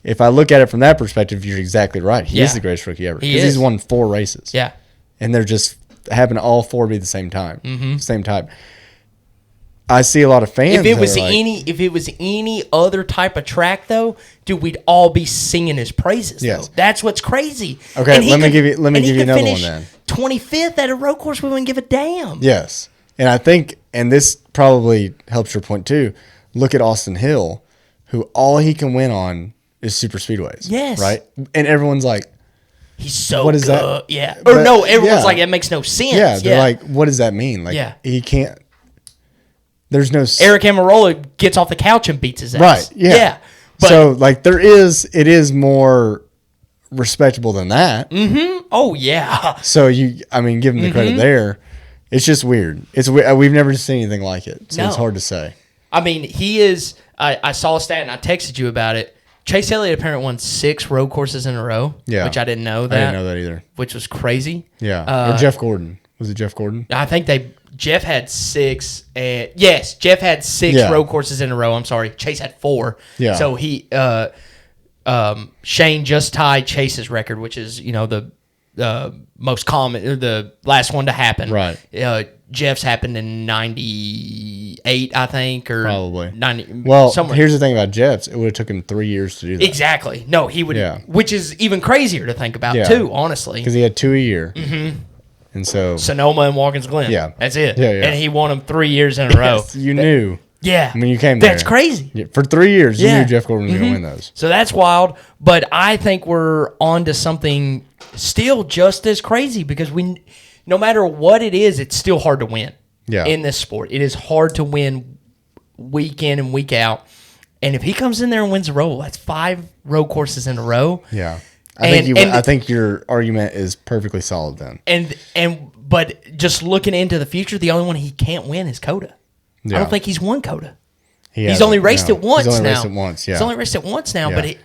If I look at it from that perspective, you're exactly right. He is the greatest rookie ever, because he's won 4 races. Yeah. And they're just happen to all 4 be the same time, same type. I see a lot of fans. If it was any other type of track, though, dude, we'd all be singing his praises. Yes. Though. That's what's crazy. Okay, let me give you another one then. 25th at a road course, we wouldn't give a damn. Yes, and I think, and this probably helps your point too. Look at Austin Hill, who all he can win on is super speedways. Yes, right, and everyone's like, he's so what is good. That? Yeah, or no, everyone's like, that makes no sense. Yeah, they're like, what does that mean? Like, he can't. there's no Eric Amarola gets off the couch and beats his ass. Right. Yeah. But, so like it is more respectable than that. Mm-hmm. Oh yeah. So give him the credit there. It's just weird. We've never seen anything like it, so it's hard to say. I mean, he is. I saw a stat and I texted you about it. Chase Elliott apparently won 6 road courses in a row. Yeah. Which I didn't know that. I didn't know that either. Which was crazy. Yeah. Or Jeff Gordon. Was it Jeff Gordon? I think Jeff had 6. Yes, Jeff had 6 road courses in a row. I'm sorry. Chase had 4. Yeah. So he Shane just tied Chase's record, which is the most common, or the last one to happen. Right. Jeff's happened in 98, I think, or probably 90. Well, somewhere. Here's the thing about Jeff's: it would have took him 3 years to do that. Exactly. No, he would. Yeah. Which is even crazier to think about too, honestly. Because he had 2 a year. Mm-hmm. And so Sonoma and Watkins Glen. Yeah. That's it. Yeah. And he won them 3 years in a row. Yes, you knew. Yeah. I mean, you came there. That's crazy. Yeah, for 3 years, you knew Jeff Gordon was going to win those. So that's wild. But I think we're on to something still just as crazy, because no matter what it is, it's still hard to win in this sport. It is hard to win week in and week out. And if he comes in there and wins a row, that's 5 road courses in a row. Yeah. I think your argument is perfectly solid then. But just looking into the future, the only one he can't win is Coda. Yeah. I don't think he's won Coda. He's only raced it once now. He's only raced it once now, but he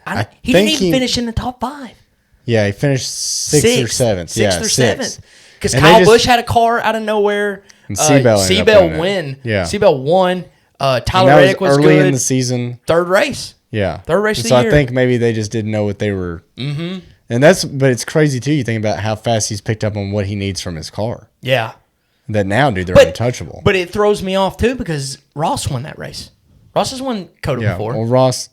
didn't even finish in the top 5. Yeah, he finished 6th or 7th. 6th or 7th. Because Kyle Busch had a car out of nowhere. And Seabell win. Yeah. Seabell won. Tyler Reddick was early good. in the season. 3rd race. Yeah. 3rd race of the year. So I think maybe they just didn't know what they were. Mm-hmm. But it's crazy too. You think about how fast he's picked up on what he needs from his car. Yeah. That now, dude, they're untouchable. But it throws me off too, because Ross won that race. Ross has won Coda before. Well, Ross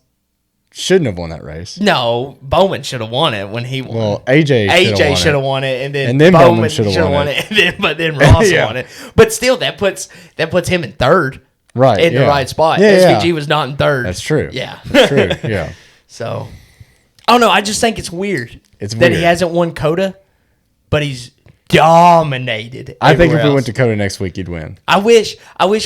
shouldn't have won that race. No, Bowman should have won it when he won. Well, AJ should have won it, and then Bowman should have won it. but then Ross won it. But still, that puts him in 3rd. Right. In the right spot. Yeah, SVG was not in 3rd. That's true. Yeah. That's true. Yeah. So, I don't know. I just think it's weird. That he hasn't won Coda, but he's dominated. I think if we went to Coda next week, he'd win. I wish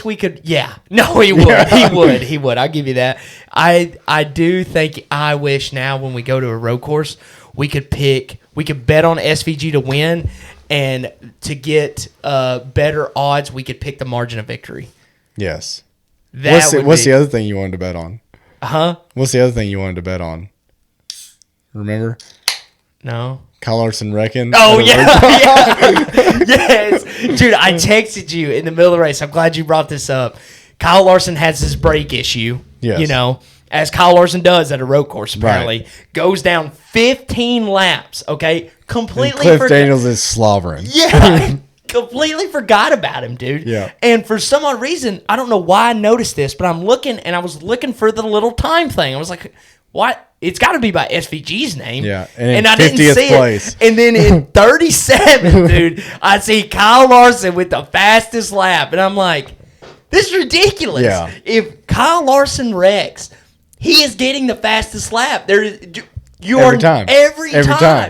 we could. Yeah. No, he would. He would. I'll give you that. I do think I wish now when we go to a road course, we could bet on SVG to win, and to get better odds, we could pick the margin of victory. Yes. What's the other thing you wanted to bet on? What's the other thing you wanted to bet on? Remember? No. Kyle Larson wrecking. Oh, yeah. Yes. Dude, I texted you in the middle of the race. I'm glad you brought this up. Kyle Larson has this brake issue. Yes. As Kyle Larson does at a road course, apparently. Right. Goes down 15 laps, okay? Completely. And Cliff Daniels is slobbering. Yeah. Completely forgot about him, dude. Yeah. And for some odd reason, I don't know why I noticed this, but I'm looking, and I was looking for the little time thing. I was like, what? It's got to be by SVG's name. Yeah. And I didn't see place. it. And then in 37, dude, I see Kyle Larson with the fastest lap. And I'm like, this is ridiculous. Yeah. If Kyle Larson wrecks, he is getting the fastest lap. Every time.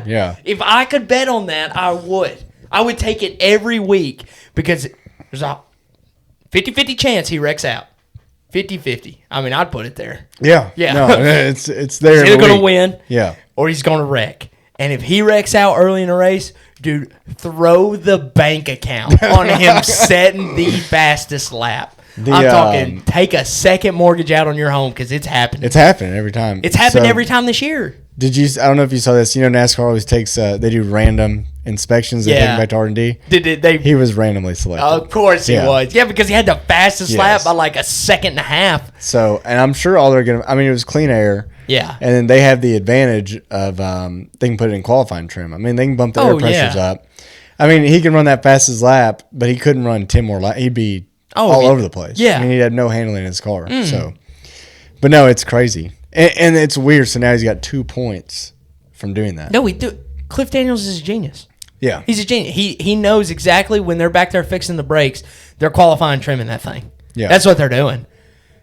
Yeah. If I could bet on that, I would. I would take it every week, because there's a 50-50 chance he wrecks out. 50-50. I mean, I'd put it there. Yeah. Yeah. No, it's there. He's either going to win, yeah, or he's going to wreck. And if he wrecks out early in a race, dude, throw the bank account on him setting the fastest lap. I'm talking, take a second mortgage out on your home, because it's happening. It's happening every time. It's happened every time this year. I don't know if you saw this. NASCAR always takes, they do random inspections. They take them back to R&D. He was randomly selected. Of course he was. Yeah, because he had the fastest lap by like a second and a half. So, and I'm sure all they're going to, it was clean air. Yeah. And then they have the advantage of, they can put it in qualifying trim. They can bump the air pressures up. He can run that fastest lap, but he couldn't run 10 more laps. He'd be all over the place. Yeah. He had no handling in his car. So, but no, it's crazy. And it's weird. So now he's got 2 points from doing that. No, Cliff Daniels is a genius. Yeah. He's a genius. He knows exactly when they're back there fixing the brakes, they're qualifying trimming that thing. Yeah. That's what they're doing.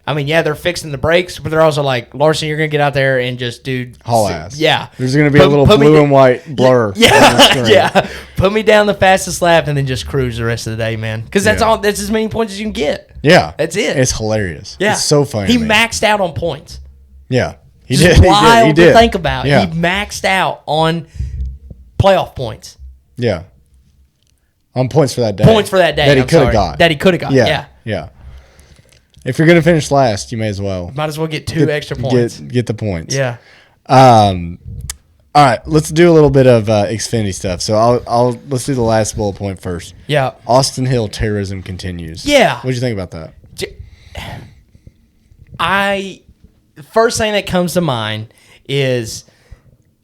I mean, yeah, they're fixing the brakes, but they're also like, Larson, you're going to get out there and just, dude. Haul ass. Yeah. There's going to be a little blue and white blur. Yeah. Yeah. Put me down the fastest lap and then just cruise the rest of the day, man. Because that's as many points as you can get. Yeah. That's it. It's hilarious. Yeah. It's so funny. He maxed out on points. Yeah. He Just did. wild He did. to think about. Yeah. He maxed out on playoff points. Yeah. On points for that day. Points for that day. That he could have got. That he could have got. Yeah. Yeah. If you're going to finish last, you may as well. Might as well get two extra points. Get the points. Yeah. All right, let's do a little bit of Xfinity stuff. So let's do the last bullet point first. Yeah. Austin Hill terrorism continues. Yeah. What do you think about that? The first thing that comes to mind is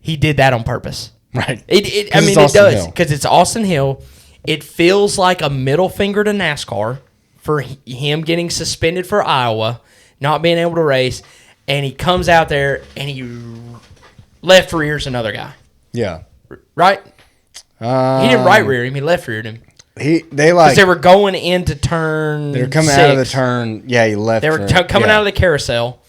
he did that on purpose. Right. It does because it's Austin Hill. It feels like a middle finger to NASCAR for him getting suspended for Iowa, not being able to race, and he comes out there and he left rears another guy. Yeah. Right? He didn't right rear him. He left reared him. Because they were going into turn. They were coming 6. out of the turn. Yeah, he left. They were coming out of the carousel,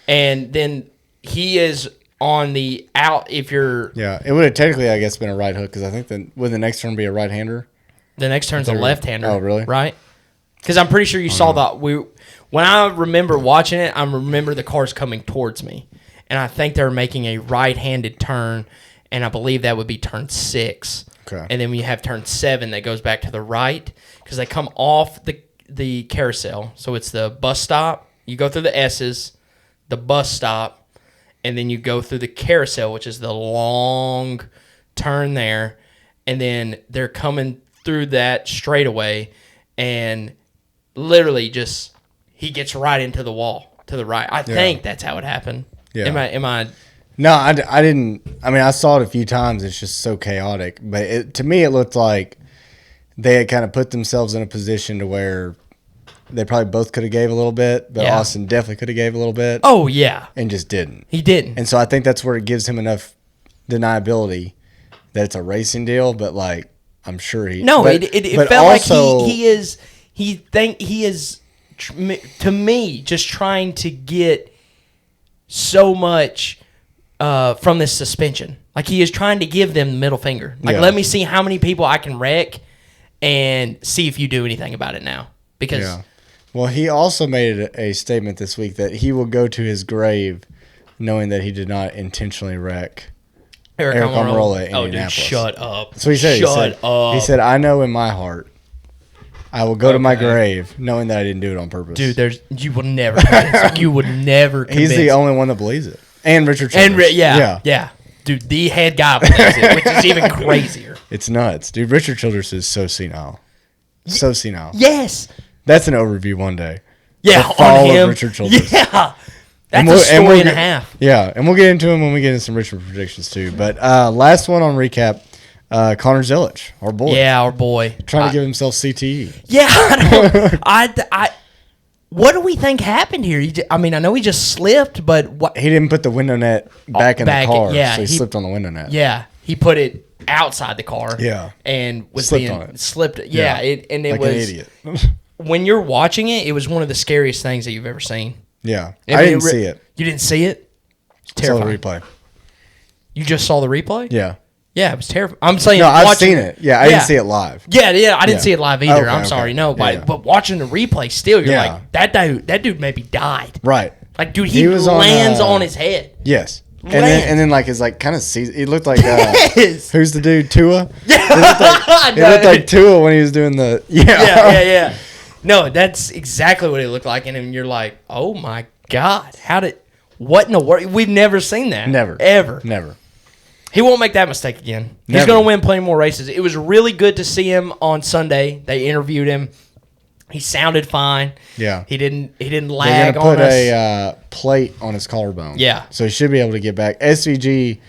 and then he is on the out. If you're it would have technically, I guess, been a right hook because I think would the next turn be a right hander? The next turn's a left hander. Oh, really? Right? Because I'm pretty sure you saw when I remember watching it, I remember the cars coming towards me, and I think they're making a right-handed turn, and I believe that would be turn 6. Okay. And then when you have turn 7 that goes back to the right because they come off the carousel. So it's the bus stop. You go through the S's, the bus stop, and then you go through the carousel, which is the long turn there, and then they're coming through that straightaway, and literally just he gets right into the wall to the right. I think that's how it happened. Yeah. Am I? No, I didn't. I mean, I saw it a few times. It's just so chaotic. But to me, it looked like they had kind of put themselves in a position to where they probably both could have gave a little bit, but Austin definitely could have gave a little bit. Oh, yeah. And just didn't. He didn't. And so I think that's where it gives him enough deniability that it's a racing deal, but like I'm sure he... No, it felt also, like he is, to me, just trying to get so much from this suspension. Like he is trying to give them the middle finger. Like let me see how many people I can wreck and see if you do anything about it now. Because well, he also made a statement this week that he will go to his grave knowing that he did not intentionally wreck Eric Almirola in Indianapolis. Dude, shut up. That's what he said. Shut up. He said, I know in my heart I will go to my grave knowing that I didn't do it on purpose. Dude, you would never convince You would never convince He's the only one that believes it. And Richard Childress. Yeah. Dude, the head guy believes it, which is even crazier. It's nuts. Dude, Richard Childress is so senile. So senile. Yes. That's an overview one day. Yeah, the fall on him. of Richard Childress. Yeah. That's a story and a half. Yeah, and we'll get into him when we get into some Richmond predictions too. But last one on recap, Connor Zilic, our boy. Yeah, our boy. Trying to give himself CTE. Yeah, what do we think happened here? I know he just slipped, but what? He didn't put the window net back in the car, so he slipped on the window net. Yeah, he put it outside the car. Yeah, and was slipped on it. Slipped. Yeah, it like was an idiot. When you're watching it, it was one of the scariest things that you've ever seen. Yeah, I didn't see it. You didn't see it? It's terrifying. I saw the replay. You just saw the replay? Yeah. Yeah, it was terrifying. I'm saying no, I've seen it. Yeah, I didn't see it live. Yeah, I didn't see it live either. I'm sorry, no, Yeah. but watching the replay, still, you're like, that dude maybe died. Right. Like, dude, he lands on his head. Yes. And then like his like kind of he looked like yes. Who's the dude? Tua? Yeah. He looked like Tua when he was doing the Yeah. No, that's exactly what it looked like, and then you're like, oh my God, what in the world? We've never seen that. Never. Ever. Never. He won't make that mistake again. Never. He's going to win plenty more races. It was really good to see him on Sunday. They interviewed him. He sounded fine. Yeah. He didn't lag on us. They're going to put a plate on his collarbone. Yeah. So he should be able to get back. SVG,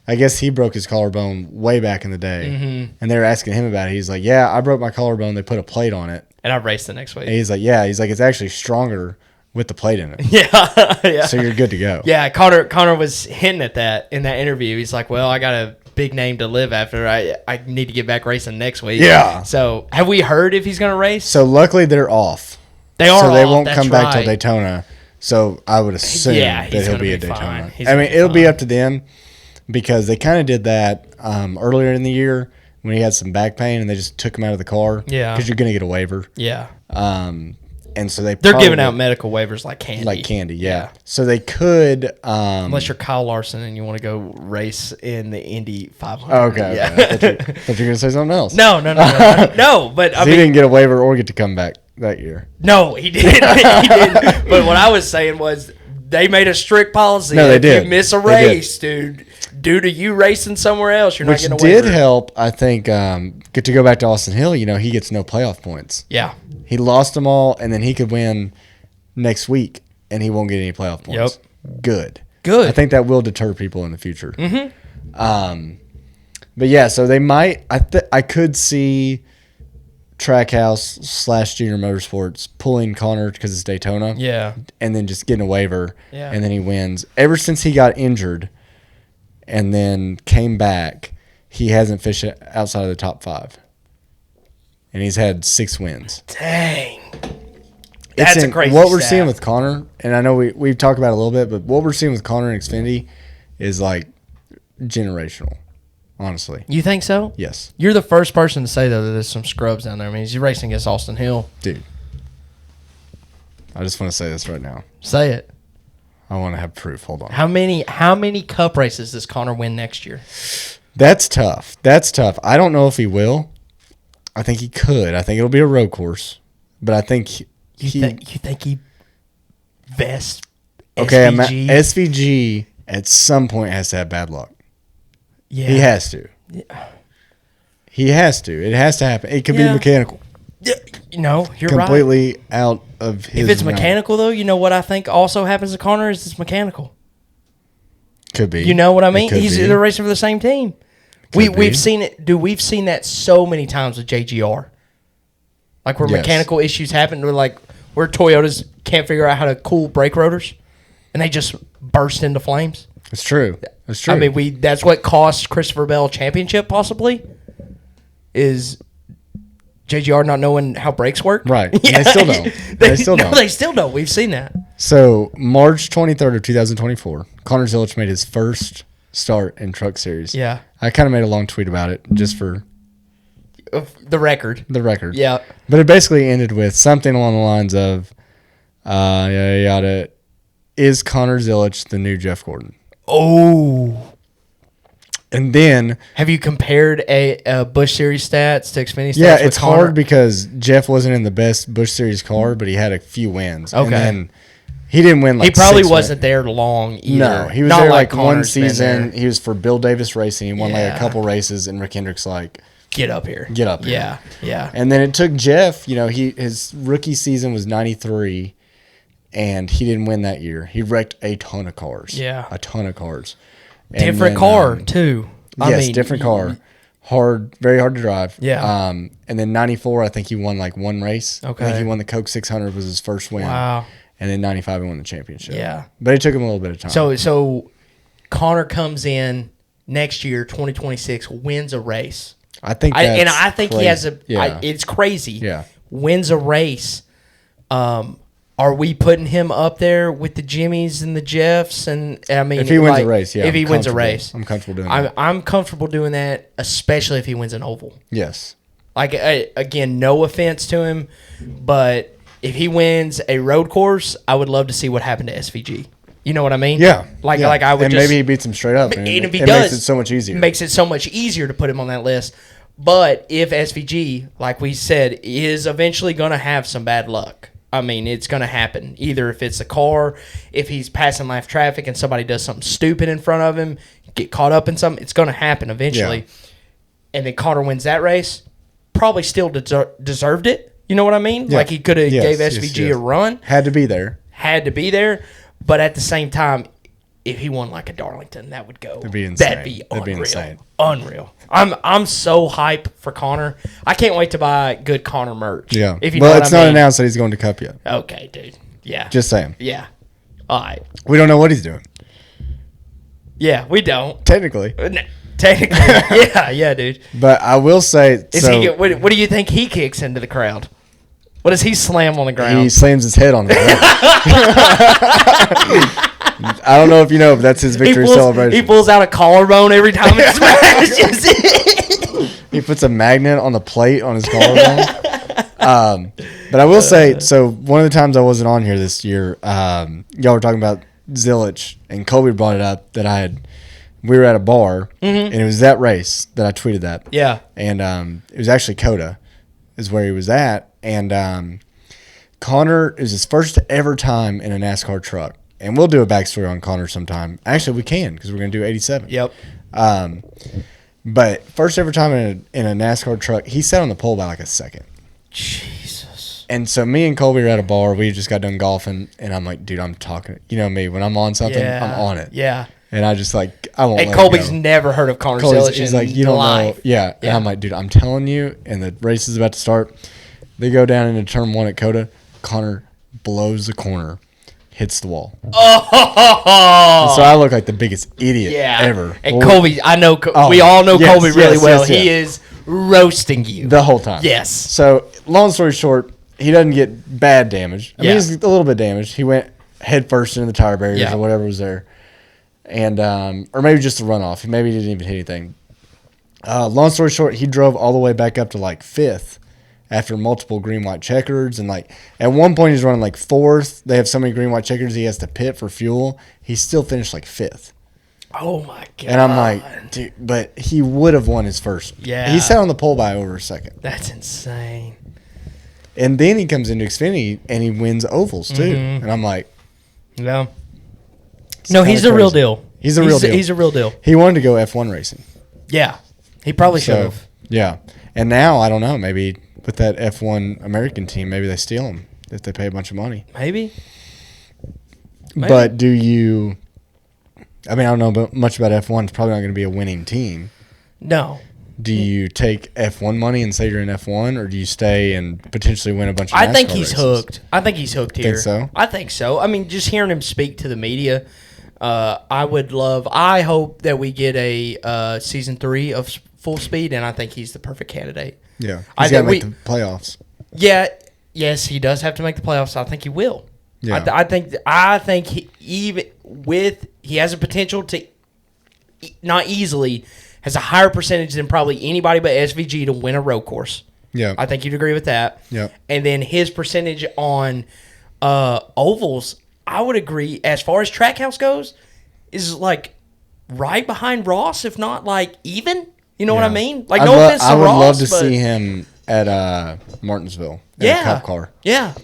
I guess he broke his collarbone way back in the day. Mm-hmm. And they were asking him about it. He's like, yeah, I broke my collarbone. They put a plate on it. And I raced the next week. And he's like, it's actually stronger with the plate in it. Yeah. So you're good to go. Yeah, Connor was hinting at that in that interview. He's like, well, I got a big name to live after. I need to get back racing next week. Yeah. So have we heard if he's going to race? So luckily they're off. They are so they off, won't that's come back till right. Daytona. So I would assume Yeah, that he's he'll gonna be at be Daytona. fine. He's I gonna mean, be it'll be fine. up to them because they kind of did that earlier in the year when he had some back pain and they just took him out of the car. Yeah. Because you're going to get a waiver. Yeah. And so They're probably, giving out medical waivers like candy. like candy, yeah. So they could. Unless you're Kyle Larson and you want to go race in the Indy 500. Okay. Yeah. I thought you were going to say something else. No. No, but I He mean, didn't get a waiver or get to come back that year. no, he didn't. He didn't. But what I was saying was they made a strict policy. No, they if did. you miss a They did. race, dude, due to you racing somewhere else, you're Which not getting a waiver. did help, I think, get to go back to Austin Hill. You know, he gets no playoff points. Yeah. He lost them all, and then he could win next week, and he won't get any playoff points. Yep. Good. I think that will deter people in the future. Mm-hmm. But yeah, so they might. I could see Trackhouse / Junior Motorsports pulling Connor because it's Daytona. Yeah. And then just getting a waiver. Yeah. And then he wins. Ever since he got injured, and then came back, he hasn't fished outside of the top 5. And he's had 6 wins. Dang. That's a crazy What we're stat. seeing with Connor, and I know we've talked about it a little bit, but what we're seeing with Connor and Xfinity is like generational, honestly. You think so? Yes. You're the first person to say, though, that there's some scrubs down there. I mean, he's racing against Austin Hill. Dude. I just want to say this right now. Say it. I want to have proof. Hold on. How many cup races does Connor win next year? That's tough. I don't know if he will. I think he could. I think it'll be a road course. But I think You think he vests okay, SVG? SVG at some point has to have bad luck. Yeah. He has to. He has to. It has to happen. It could be mechanical. Yeah, no, you're right. Completely out of his If it's realm. mechanical, though, you know what I think also happens to Connor is it's mechanical. Could be. You know what I mean? It could be. They're racing for the same team. Could be. We've seen it, dude. We've seen that so many times with JGR. Like where Yes. mechanical issues happen, where Toyotas can't figure out how to cool brake rotors, and they just burst into flames. It's true. It's true. I mean, that's what cost Christopher Bell a championship, possibly, is JGR not knowing how brakes work. Right. And they still don't. They still don't. They still don't. We've seen that. So, March 23rd of 2024, Connor Zilic made his first start in Truck Series. Yeah. I kind of made a long tweet about it just for The record. the record. Yeah. But it basically ended with something along the lines of, yada, yada, is Connor Zilic the new Jeff Gordon? Oh. And then, Have you compared a Busch Series stats to Xfinity stats? yeah, with it's Connor? hard because Jeff wasn't in the best Busch Series car, but he had a few wins. Okay. And then he didn't win like He probably 6 wasn't there long either. No, he was Not there like one Connor's been season. there. He was for Bill Davis Racing. He won like Yeah. a couple races, and Rick Hendrick's like, Get up here. get up here. Yeah, yeah. And then it took Jeff, his rookie season was 93, and he didn't win that year. He wrecked a ton of cars. Yeah. A ton of cars. And Different then, car, too. Yes, different car. Hard, very hard to drive. Yeah. And then 94, I think he won like one race. Okay. I think he won the Coke 600 was his first win. Wow. And then 95, he won the championship. Yeah. But it took him a little bit of time. So Connor comes in next year, 2026, wins a race. I think I think he has a. Yeah. It's crazy. Yeah. Wins a race. Are we putting him up there with the Jimmies and the Jeffs? And I mean, If he wins a race, yeah. If he I'm wins a comfortable. race, I'm comfortable doing that. I'm comfortable doing that, especially if he wins an oval. Yes. Like again, no offense to him, but if he wins a road course, I would love to see what happened to SVG. You know what I mean? Yeah. Like yeah. I would. And just, maybe he beats him straight up. And if he it does, makes it so much easier. Makes it so much easier to put him on that list. But if SVG, like we said, is eventually going to have some bad luck. I mean, it's going to happen. Either if it's a car, if he's passing live traffic and somebody does something stupid in front of him, get caught up in something, it's going to happen eventually. Yeah. And then Connor wins that race, probably still deserved it. You know what I mean? Yeah. Like he could have Yes, gave SVG yes. a run. Had to be there. Had to be there. But at the same time, if he won like a Darlington, that would go. That'd be insane. That'd be unreal. That'd be insane. Unreal. I'm so hype for Connor. I can't wait to buy good Connor merch. Yeah. If you know well, what it's I not mean. announced that he's going to Cup yet. Okay, dude. Yeah. Just saying. Yeah. All right. We don't know what he's doing. Yeah, we don't. Technically. Technically. yeah, dude. But I will say. What do you think he kicks into the crowd? What does he slam on the ground? He slams his head on the ground. I don't know if you know, but that's his victory celebration. He pulls out a collarbone every time it smashes it. He puts a magnet on the plate on his collarbone. But I will say, so one of the times I wasn't on here this year, y'all were talking about Zillich, and Colby brought it up that we were at a bar, and it was that race that I tweeted that. Yeah. And it was actually Coda is where he was at. And Connor, it was his first ever time in a NASCAR truck. And we'll do a backstory on Connor sometime. Actually, we can because we're going to do 87. Yep. But first ever time in a NASCAR truck, he sat on the pole by like a second. Jesus. And so me and Colby were at a bar. We just got done golfing. And I'm like, dude, I'm talking. You know me. When I'm on something, I'm on it. Yeah. And I just like, I won't let it Colby's go. never heard of Connor Zillich. He's like, you don't know. Yeah. And I'm like, dude, I'm telling you. And the race is about to start. They go down into turn 1 at Coda. Connor blows the corner, hits the wall. Oh! So I look like the biggest idiot ever. And Colby, I know, we all know Colby really well. He is roasting you. The whole time. Yes. So long story short, he doesn't get bad damage. I mean, he's a little bit damaged. He went head first into the tire barriers or whatever was there. And or maybe just a runoff. Maybe he didn't even hit anything. Long story short, he drove all the way back up to like 5th after multiple green-white checkers. And like at one point he's running like 4th. They have so many green-white checkers he has to pit for fuel. He still finished like 5th. Oh, my God. And I'm like, dude, but he would have won his first. Yeah. He sat on the pole by over a second. That's insane. And then he comes into Xfinity and he wins ovals too. And I'm like, yeah. No, he's the real deal. He's the real deal. He's a real deal. He wanted to go F1 racing. Yeah. He probably should have. Yeah. And now, I don't know, maybe with that F1 American team, maybe they steal him if they pay a bunch of money. Maybe. But do you, I mean, I don't know much about F1. It's probably not going to be a winning team. No. Do you take F1 money and say you're in F1, or do you stay and potentially win a bunch of NASCAR I think he's races? hooked. I think he's hooked here. Think so? I think so. I mean, just hearing him speak to the media, I hope that we get a season 3 of Full Speed, and I think he's the perfect candidate. Yeah. He's got to make the playoffs. Yeah. Yes, he does have to make the playoffs. I think he will. Yeah. I think he has a potential to not easily has a higher percentage than probably anybody but SVG to win a road course. Yeah. I think you'd agree with that. Yeah. And then his percentage on ovals, I would agree, as far as Trackhouse goes, is like right behind Ross, if not like even. You know what I mean? Like, no offense to Ross. I would love to see him at Martinsville in a cup car. Yeah.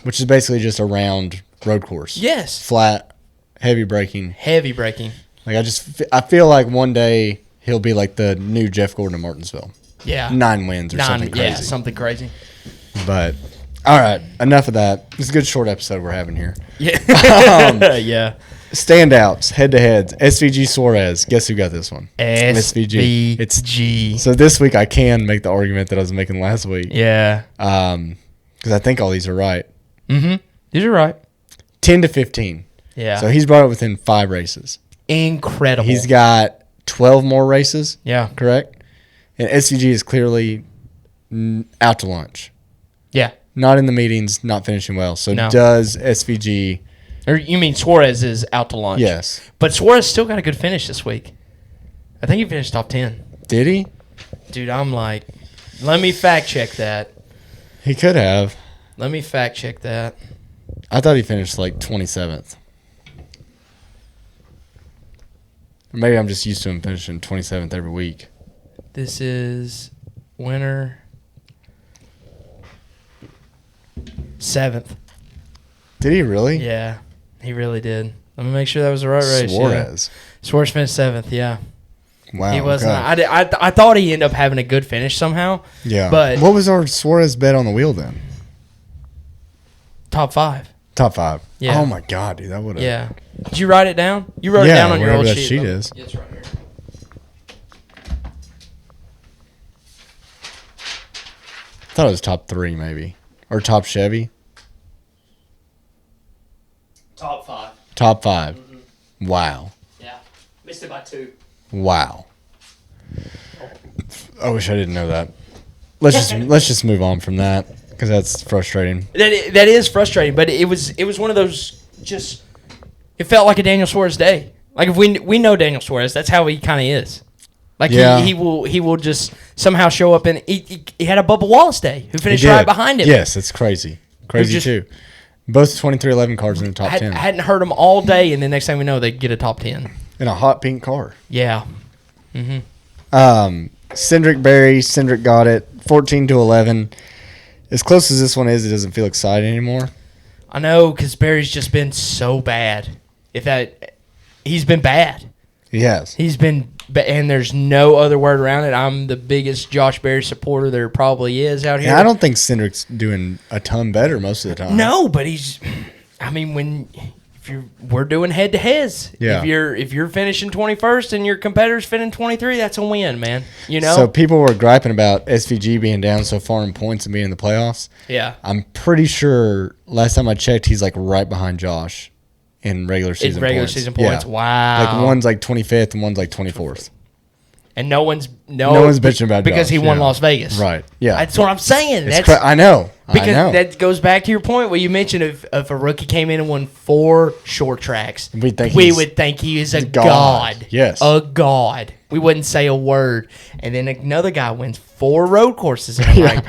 Which is basically just a round road course. Yes. Flat, heavy braking. Heavy braking. Like, I feel like one day he'll be like the new Jeff Gordon of Martinsville. Yeah. 9 wins or something crazy. Yeah, something crazy. But, all right, enough of that. It's a good short episode we're having here. Yeah. Yeah. Standouts, head-to-heads, SVG Suarez. Guess who got this one? SVG. So this week I can make the argument that I was making last week. Yeah. Because I think all these are right. Mm-hmm. These are right. 10 to 15. Yeah. So he's brought it within 5 races. Incredible. He's got 12 more races. Yeah. Correct? And SVG is clearly out to lunch. Yeah. Not in the meetings, not finishing well. So does SVG... Or you mean Suarez is out to lunch? Yes. But Suarez still got a good finish this week. I think he finished top 10. Did he? Dude, I'm like, let me fact check that. He could have. Let me fact check that. I thought he finished like 27th. Or maybe I'm just used to him finishing 27th every week. This is winner 7th. Did he really? Yeah, he really did. Let me make sure that was the right race. Suarez. Yeah. Suarez finished 7th, yeah. Wow. He wasn't. Okay. I thought he ended up having a good finish somehow. Yeah. But what was our Suarez bet on the wheel then? Top 5. Top 5. Yeah. Oh my God, dude, that would have. Yeah. Did you write it down? You wrote it down on your old that sheet. sheet is. It's right here. I thought it was top 3 maybe, or top Chevy. Top 5. Top 5. Mm-hmm. Wow. Yeah. Missed it by 2. Wow. I wish I didn't know that. Let's just move on from that. Because that's frustrating. That is frustrating, but it was one of those just. It felt like a Daniel Suarez day. Like if we know Daniel Suarez, that's how he kind of is. Like he will just somehow show up and he had a Bubba Wallace day who finished right behind him. Yes, it's crazy too. Both 23-11 cars in the top 10. Hadn't heard them all day, and the next thing we know, they get a top 10 in a hot pink car. Yeah. Cindric got it 14-11. As close as this one is, it doesn't feel exciting anymore. I know, because Barry's just been so bad. He's been bad. He has. He's been, and there's no other word around it. I'm the biggest Josh Berry supporter there probably is out here. Yeah, I don't think Cindric's doing a ton better most of the time. No, but he's. I mean, we're doing head to heads. Yeah. If you're finishing 21st and your competitor's finishing 23, that's a win, man. You know. So people were griping about SVG being down so far in points and being in the playoffs. Yeah. I'm pretty sure last time I checked, he's like right behind Josh in regular season points. Yeah. Wow. Like one's like 25th and one's like 24th. And no one's bitching about because Josh, he won Las Vegas. Right. Yeah. That's what I'm saying. I know. Because that goes back to your point where you mentioned if a rookie came in and won 4 short tracks, we would think he is a god. Yes. A god. We wouldn't say a word. And then another guy wins 4 road courses. And I'm like,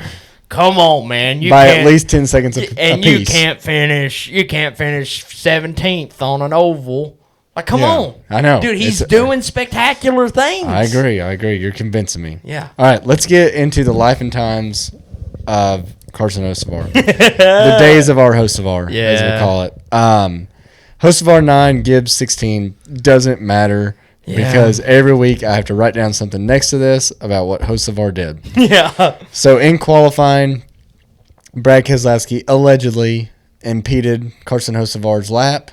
come on, man. By at least 10 seconds a and piece. You can't finish 17th on an oval. Like, come on. I know. Dude, he's doing spectacular things. I agree. You're convincing me. Yeah. All right, let's get into the life and times of Carson Hocevar. The days of our Hocevar, as we call it. Hocevar 9, Gibbs 16. Doesn't matter because every week I have to write down something next to this about what Hocevar did. Yeah. So in qualifying, Brad Keselowski allegedly impeded Carson Hocevar's lap.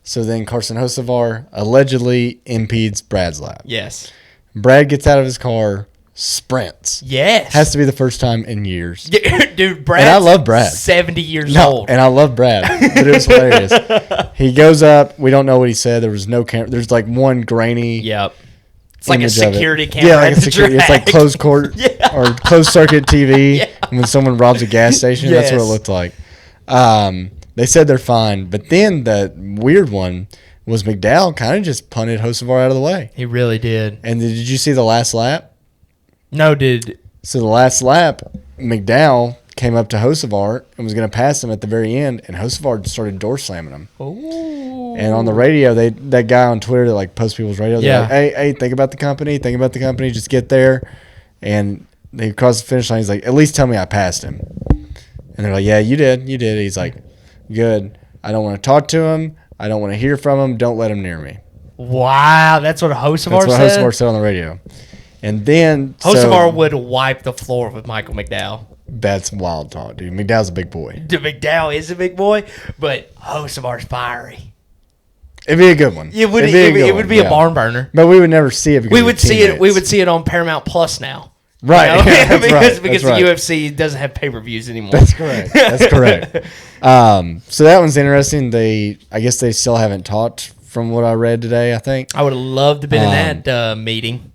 So then Carson Hocevar allegedly impedes Brad's lap. Yes. Brad gets out of his car, sprints. Yes. Has to be the first time in years. Dude, Brad. And I love Brad. 70 years old. And I love Brad. But it was hilarious. He goes up. We don't know what he said. There was no camera. There's like one grainy. Yep. It's like a security camera. Yeah, like a security. It's like closed court or closed circuit TV. Yeah. When someone robs a gas station, that's what it looked like. They said they're fine, but then the weird one was McDowell kind of just punted Hocevar out of the way. He really did. And did you see the last lap? No, dude. So the last lap, McDowell came up to Hocevar and was going to pass him at the very end, and Hocevar started door slamming him. Ooh. And on the radio, that guy on Twitter that like posts people's radio, they're like, hey, think about the company, just get there. And they crossed the finish line. He's like, at least tell me I passed him. And they're like, yeah, you did. He's like, good. I don't want to talk to him. I don't want to hear from him. Don't let him near me. Wow, that's what Hocevar said? That's what Hocevar said on the radio. And then Hocevar would wipe the floor with Michael McDowell. That's wild talk, dude. McDowell's a big boy. Dude, McDowell is a big boy, but Hocevar's fiery. It'd be a good one. It would be a barn burner. But we would never see it. We would see it. We would see it on Paramount Plus now. Right. You know? Yeah, because the UFC doesn't have pay-per-views anymore. That's correct. So that one's interesting. I guess they still haven't talked from what I read today, I think. I would have loved to have been in that meeting.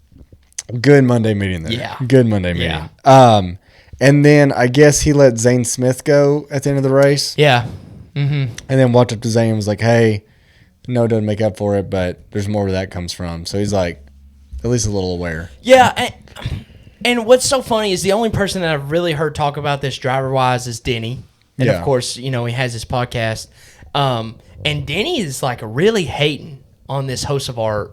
Good Monday meeting there. Yeah. Good Monday meeting. Yeah. And then I guess he let Zane Smith go at the end of the race. Yeah. Mm-hmm. And then walked up to Zane and was like, hey, no, doesn't make up for it, but there's more where that comes from. So he's like, at least a little aware. Yeah. And what's so funny is the only person that I've really heard talk about this driver-wise is Denny. And, of course, he has his podcast. And Denny is, like, really hating on this Hocevar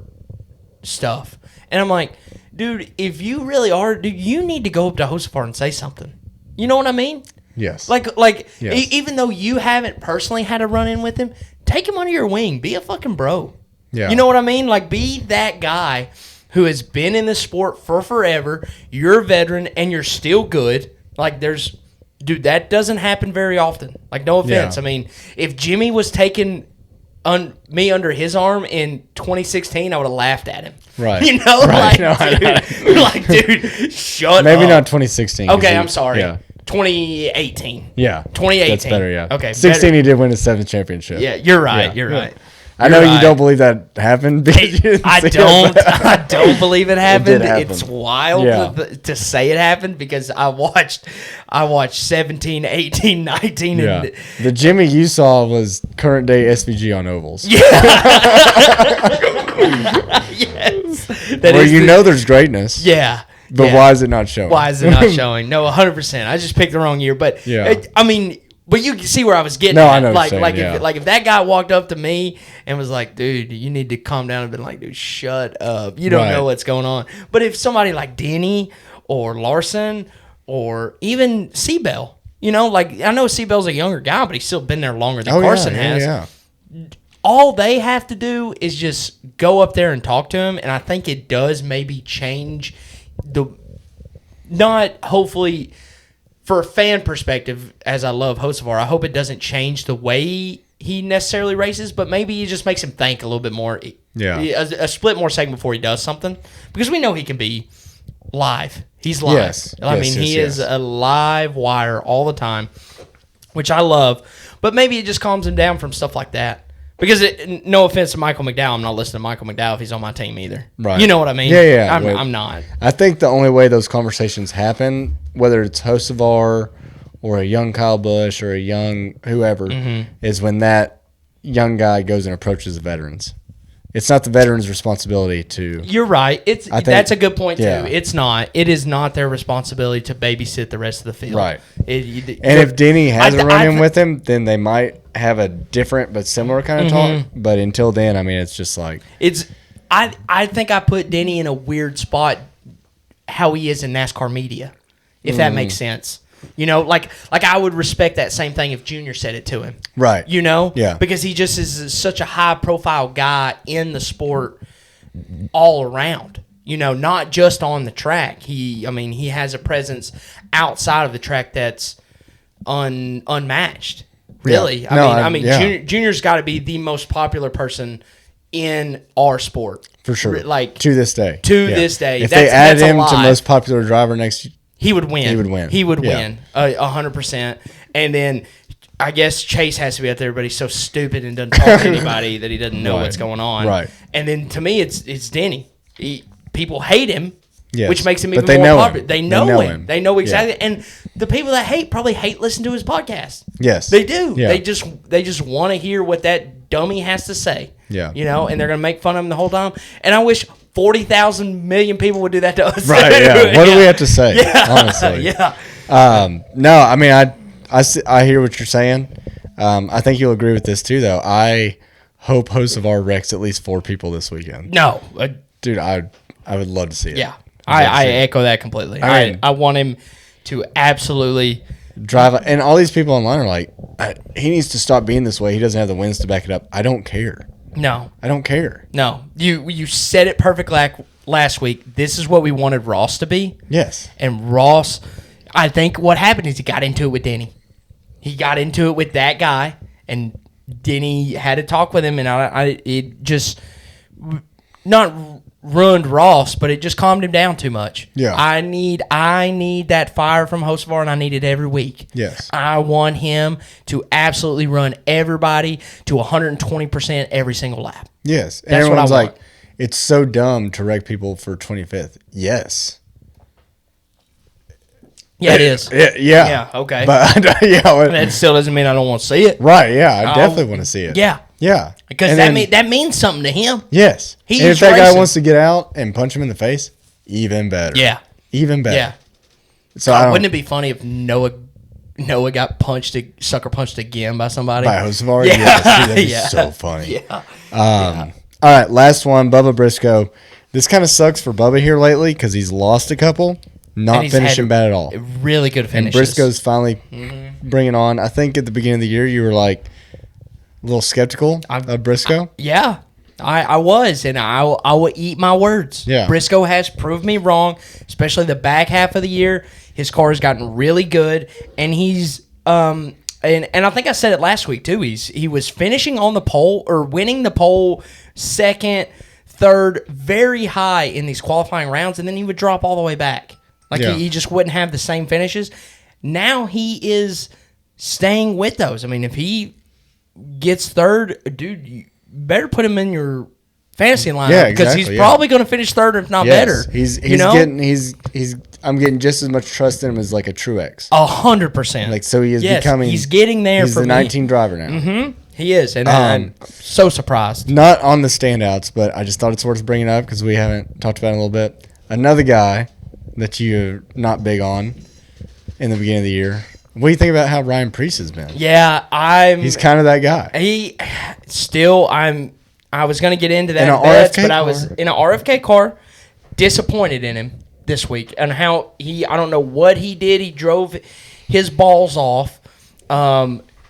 stuff. And I'm like, dude, if you really are, dude, you need to go up to Hocevar and say something. You know what I mean? Yes. Yes. Even though you haven't personally had a run-in with him, take him under your wing. Be a fucking bro. Yeah. You know what I mean? Like, be that guy who has been in the sport for forever. You're a veteran, and you're still good. Like, dude, that doesn't happen very often. Like, no offense. Yeah. I mean, if Jimmy was taking me under his arm in 2016, I would have laughed at him. Right. You know? Right. Dude, shut Maybe up. not 2016. Okay, I'm sorry. Yeah. 2018. Yeah. 2018. That's better, yeah. Okay. 16, he did win his 7th championship. Yeah, you're right. Yeah. You're right. I know you don't believe that happened. I don't believe it happened. happen. It's wild to say it happened because I watched 17, 18, 19. Yeah. And The Jimmy you saw was current day SVG on ovals. Yeah. Yes. Where there's greatness. Yeah. But why is it not showing? Why is it not showing? No, 100%. I just picked the wrong year. But, but you can see where I was getting at. I know if that guy walked up to me and was like, dude, you need to calm down, and been like, dude, shut up. You don't know what's going on. But if somebody like Denny or Larson or even Seabell, I know Seabell's a younger guy, but he's still been there longer than Carson has. Yeah. All they have to do is just go up there and talk to him, and I think it does maybe change hopefully for a fan perspective, as I love Hocevar, I hope it doesn't change the way he necessarily races, but maybe it just makes him think a little bit more. Yeah. A split more second before he does something, because we know he can be live. He's live. Yes. He is a live wire all the time, which I love, but maybe it just calms him down from stuff like that. Because no offense to Michael McDowell, I'm not listening to Michael McDowell if he's on my team either. Right. You know what I mean? Yeah. I'm not. I think the only way those conversations happen, whether it's Hocevar or a young Kyle Busch or a young whoever, is when that young guy goes and approaches the veterans. It's not the veterans' responsibility to. You're right. That's a good point too. Yeah. It's not. It is not their responsibility to babysit the rest of the field. Right. If Denny has a run-in with him, then they might have a different but similar kind of talk. But until then, it's just like I think I put Denny in a weird spot. How he is in NASCAR media, if that makes sense. Like I would respect that same thing if Junior said it to him. Right. Yeah. Because he just is such a high-profile guy in the sport all around. Not just on the track. He has a presence outside of the track that's unmatched. Really. Yeah. Junior's got to be the most popular person in our sport. For sure. Like to this day. This day. If they add him to most popular driver next year, he would win. He would Yeah. win 100%. And then I guess Chase has to be out there, but he's so stupid and doesn't talk to anybody that he doesn't know what's going on. Right. And then to me, it's Denny. People hate him, which makes him even they more know popular. him. They know him. him. They know exactly. Yeah. And the people that hate probably hate listening to his podcast. Yes. They do. Yeah. They just want to hear what that dummy has to say. Yeah. And they're going to make fun of him the whole time. And I wish 40,000 million people would do that to us. Right, yeah. What do we have to say, honestly? Yeah. No, I hear what you're saying. I think you'll agree with this, too, though. I hope Hocevar wrecks at least 4 people this weekend. No. Dude, I would love to see it. Yeah. I echo that completely. I want him to absolutely drive. And all these people online are like, he needs to stop being this way. He doesn't have the wins to back it up. I don't care. No. I don't care. No. You said it perfect last week. This is what we wanted Ross to be. Yes. And Ross, I think what happened is he got into it with Denny. He got into it with that guy, and Denny had to talk with him, and it just not ruined Ross, but it just calmed him down too much. Yeah. I need that fire from Hocevar, and I need it every week. Yes. I want him to absolutely run everybody to 120% every single lap. Yes. And That's everyone's what I want. like, it's so dumb to wreck people for 25th. Yes. Yeah, it is. Yeah. Yeah, okay. But that still doesn't mean I don't want to see it. Right, yeah. I definitely want to see it. Yeah. Yeah. Because that means something to him. Yes. He's and if that guy racing. wants to get out and punch him in the face, even better. Yeah. Even better. Yeah. So wouldn't it be funny if Noah got sucker punched again by somebody? By Hocevar? Yeah. Yes. That'd be so funny. Yeah. All right, last one, Bubba Briscoe. This kind of sucks for Bubba here lately because he's lost a couple. Not finishing bad at all. Really good finishes. And Briscoe's finally bringing on. I think at the beginning of the year you were like a little skeptical of Briscoe. Yeah, I was, and I will eat my words. Yeah. Briscoe has proved me wrong, especially the back half of the year. His car has gotten really good, and he's and I think I said it last week too. He was finishing on the pole or winning the pole second, third, very high in these qualifying rounds, and then he would drop all the way back. Like he just wouldn't have the same finishes. Now he is staying with those. I mean, if he gets third, dude, better put him in your fantasy lineup Yeah, because exactly, he's probably going to finish third, if not better. I'm getting just as much trust in him as like a Truex. 100%. Like so, he is becoming. He's getting there. He's for the 19 driver now. Mm-hmm. He is, and I'm so surprised. Not on the standouts, but I just thought it's worth bringing up because we haven't talked about it in a little bit. Another guy that you're not big on in the beginning of the year. What do you think about how Ryan Preece has been? Yeah, He's kind of that guy. I was going to get into that in in an bets, RFK but I car. was in an RFK car, disappointed in him this week and how I don't know what he did. He drove his balls off.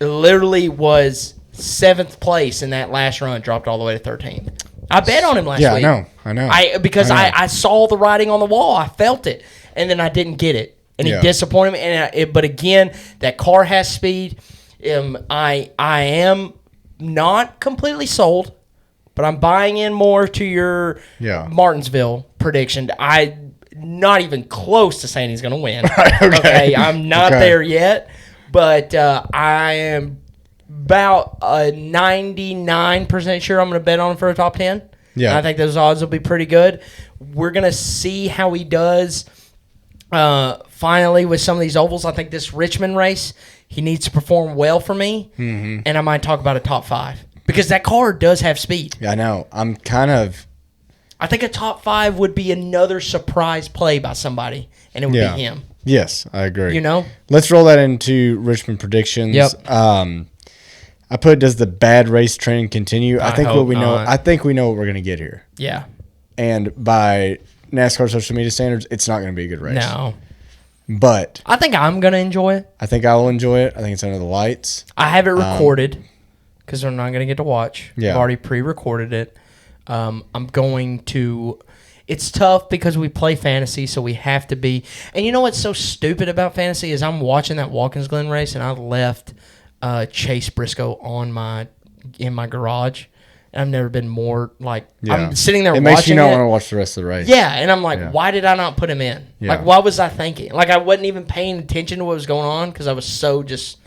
Literally was 7th place in that last run, dropped all the way to 13th. I bet on him last week. I know. I saw the writing on the wall. I felt it, and then I didn't get it, and he disappointed me. But again, that car has speed. I am not completely sold, but I'm buying in more to your Martinsville prediction. I'm not even close to saying he's going to win. Okay, I'm not there yet, but I am about 99% sure I'm going to bet on him for a top 10. Yeah, and I think those odds will be pretty good. We're going to see how he does finally with some of these ovals. I think this Richmond race, he needs to perform well for me, and I might talk about a top 5 because that car does have speed. Yeah, I know. I think a top 5 would be another surprise play by somebody, and it would be him. Yes, I agree. You know? Let's roll that into Richmond predictions. Yep. I put, does the bad race trend continue? I think we know what we're going to get here. Yeah. And by NASCAR social media standards, it's not going to be a good race. No. But I think I'm going to enjoy it. I think I will enjoy it. I think it's under the lights. I have it recorded because I'm not going to get to watch. Yeah. I've already pre-recorded it. I'm going to... It's tough because we play fantasy, so we have to be... And you know what's so stupid about fantasy is I'm watching that Watkins Glen race, and I left Chase Briscoe in my garage. And I've never been more like... Yeah. I'm sitting there watching it. It makes you not want to watch the rest of the race. Yeah, and I'm like, why did I not put him in? Yeah. Like, what was I thinking? Like, I wasn't even paying attention to what was going on because I was so just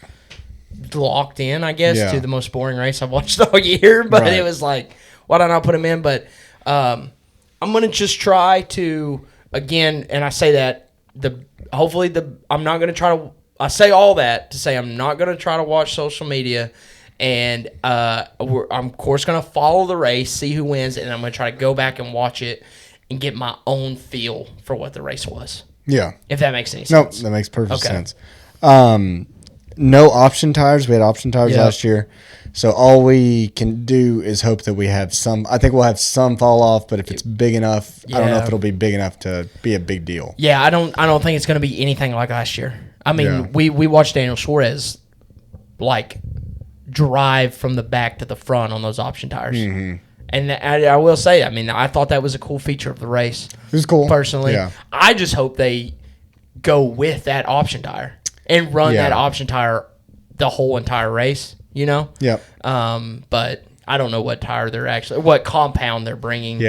locked in, I guess, to the most boring race I've watched all year. But it was like, why did I not put him in? But I'm going to just try to, again, and I say that, I'm not going to try to, I say all that to say I'm not going to try to watch social media. And I'm, of course, going to follow the race, see who wins, and I'm going to try to go back and watch it and get my own feel for what the race was. Yeah. If that makes any sense. No, that makes perfect sense. No option tires. We had option tires last year. So all we can do is hope that we have some. I think we'll have some fall off, but if it's big enough, I don't know if it'll be big enough to be a big deal. Yeah, I don't think it's going to be anything like last year. I mean, we watched Daniel Suarez, like, drive from the back to the front on those option tires. Mm-hmm. And I will say, I mean, I thought that was a cool feature of the race. It was cool. Personally. Yeah. I just hope they go with that option tire and run that option tire the whole entire race, you know? Yep. But I don't know what tire what compound they're bringing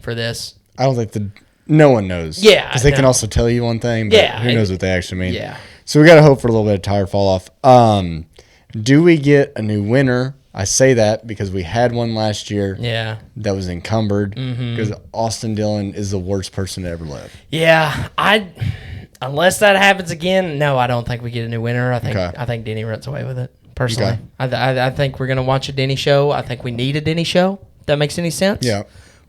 for this. I don't think no one knows. Yeah. Because they can also tell you one thing, but who knows what they actually mean. Yeah. So we got to hope for a little bit of tire fall off. Do we get a new winner? I say that because we had one last year that was encumbered because Austin Dillon is the worst person to ever live. Yeah. Unless that happens again, no, I don't think we get a new winner. I think Denny runs away with it, personally. Okay. I think we're going to watch a Denny show. I think we need a Denny show. If that makes any sense? Yeah.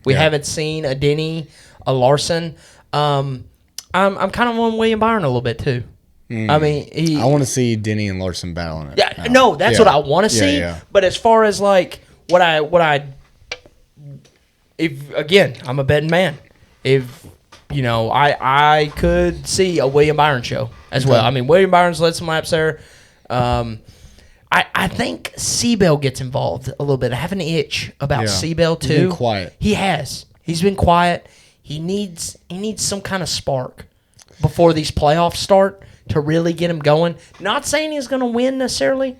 We haven't seen a Denny, a Larson. I'm kind of on William Byron a little bit, too. I mean, I want to see Denny and Larson battling it. Yeah, no, that's what I want to see. Yeah. But as far as like if I'm a betting man. If I could see a William Byron show as well. I mean, William Byron's led some laps there. I think Seabell gets involved a little bit. I have an itch about Seabell too. He's been quiet. He has. He's been quiet. He needs some kind of spark before these playoffs start to really get him going. Not saying he's going to win necessarily,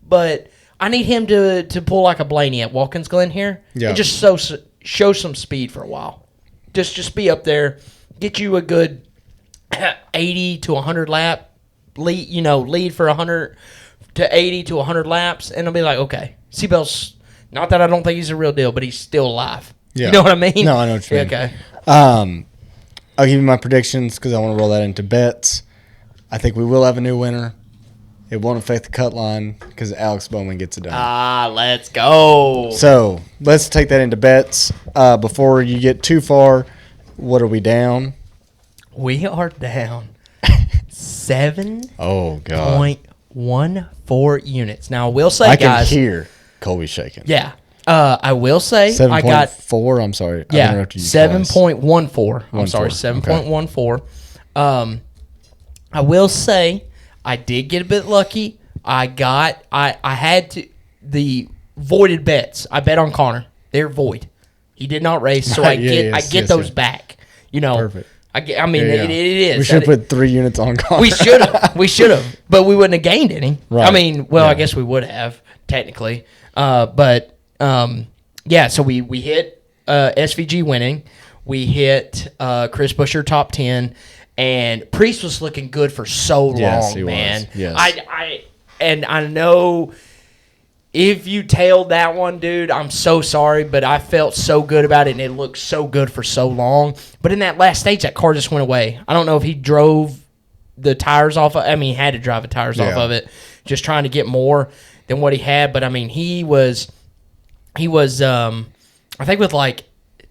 but I need him to pull like a Blaney at Watkins Glen here and just show some speed for a while. Just be up there, get you a good 80 to 100 lap lead for 100 to 80 to 100 laps, and I'll be like, okay, Seabell's Not that I don't think he's a real deal, but he's still alive. Yeah. You know what I mean? No, I know what you mean. Okay. I'll give you my predictions because I want to roll that into bets. I think we will have a new winner. It won't affect the cut line because Alex Bowman gets it done. Let's go. So let's take that into bets. Before you get too far, what are we down? We are down 7.14 Oh, God. units. Now, I will say, I guys. can hear Colby shaking. Yeah. I will say 7.4. I'm sorry. I interrupted you 7.14. I'm sorry, 7.14. 7.14. I will say I did get a bit lucky. I had the voided bets. I bet on Connor. They're void. He did not race, so I get those back. You know. Perfect. It is. We should have put 3 units on Connor. We should have, but we wouldn't have gained any. Right. I mean, I guess we would have technically, but so we hit SVG winning, we hit Chris Buescher top 10, and Priest was looking good for so long, Yes, he man. was. Yes. I know if you tailed that one, dude, I'm so sorry, but I felt so good about it, and it looked so good for so long. But in that last stage, that car just went away. I don't know if he drove the tires off. He had to drive the tires off of it, just trying to get more than what he had. But I mean, he was. I think with like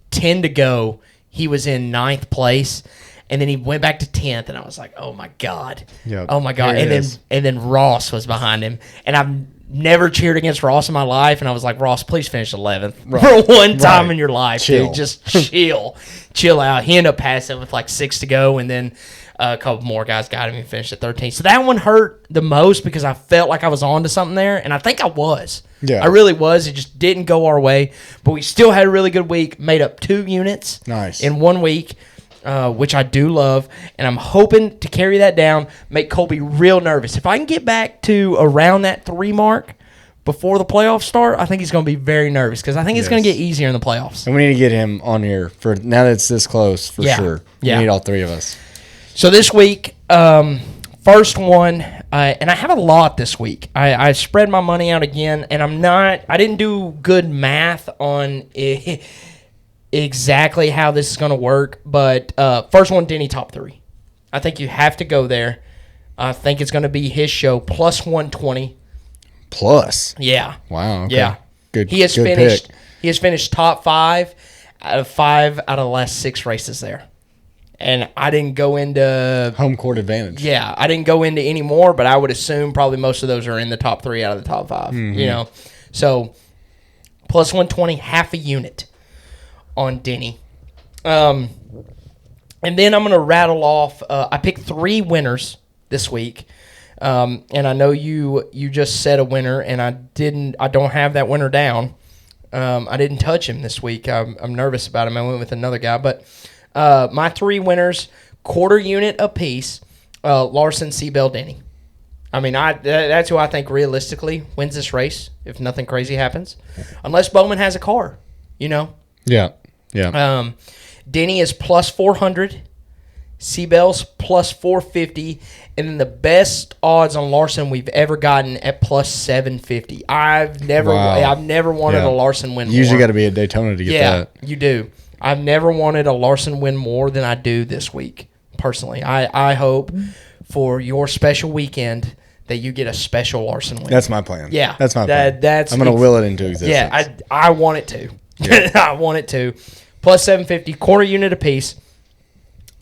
10 to go, he was in 9th place, and then he went back to 10th, and I was like, oh my god, Yep. oh my god, Here and then Ross was behind him, and I've never cheered against Ross in my life, and I was like, Ross, please finish 11th for one time in your life, Chill. dude. Just chill out. He ended up passing with like 6 to go, and then a couple more guys got him and finished at 13. So that one hurt the most because I felt like I was on to something there, and I think I was. Yeah. I really was. It just didn't go our way, but we still had a really good week, made up 2 units Nice. in 1 week, which I do love, and I'm hoping to carry that down, make Colby real nervous. If I can get back to around that 3 mark before the playoffs start, I think he's going to be very nervous because I think it's going to get easier in the playoffs. And we need to get him on here for now that it's this close for sure. Yeah. We need all 3 of us. So this week, first one, and I have a lot this week. I spread my money out again, and I didn't do good math on exactly how this is going to work, but first one, Denny top 3. I think you have to go there. I think it's going to be his show, plus 120. Plus? Yeah. Wow. Okay. Yeah. Good. He has good finished. Pick. He has finished top 5 out of 5 out of the last 6 races there. And I didn't go into Home court advantage. Yeah, I didn't go into any more, but I would assume probably most of those are in the top 3 out of the top 5. Mm-hmm. You know, so plus 120, half a unit on Denny. And then I'm gonna rattle off. I picked 3 winners this week, and I know you just said a winner, and I don't have that winner down. I didn't touch him this week. I'm nervous about him. I went with another guy, but. My 3 winners, quarter unit apiece, Larson, Seabell, Denny. I mean, that's who I think realistically wins this race if nothing crazy happens. Unless Bowman has a car, you know. Yeah. Yeah. Denny is plus 400. Seabell's plus 450. And then the best odds on Larson we've ever gotten at plus 750. I've never wanted a Larson win more. You usually got to be at Daytona to get that. Yeah, you do. I've never wanted a Larson win more than I do this week, personally. I hope for your special weekend that you get a special Larson win. That's my plan. Yeah. That's my plan. I'm going to will it into existence. Yeah, I want it to. Yeah. I want it to. Plus 750, quarter unit apiece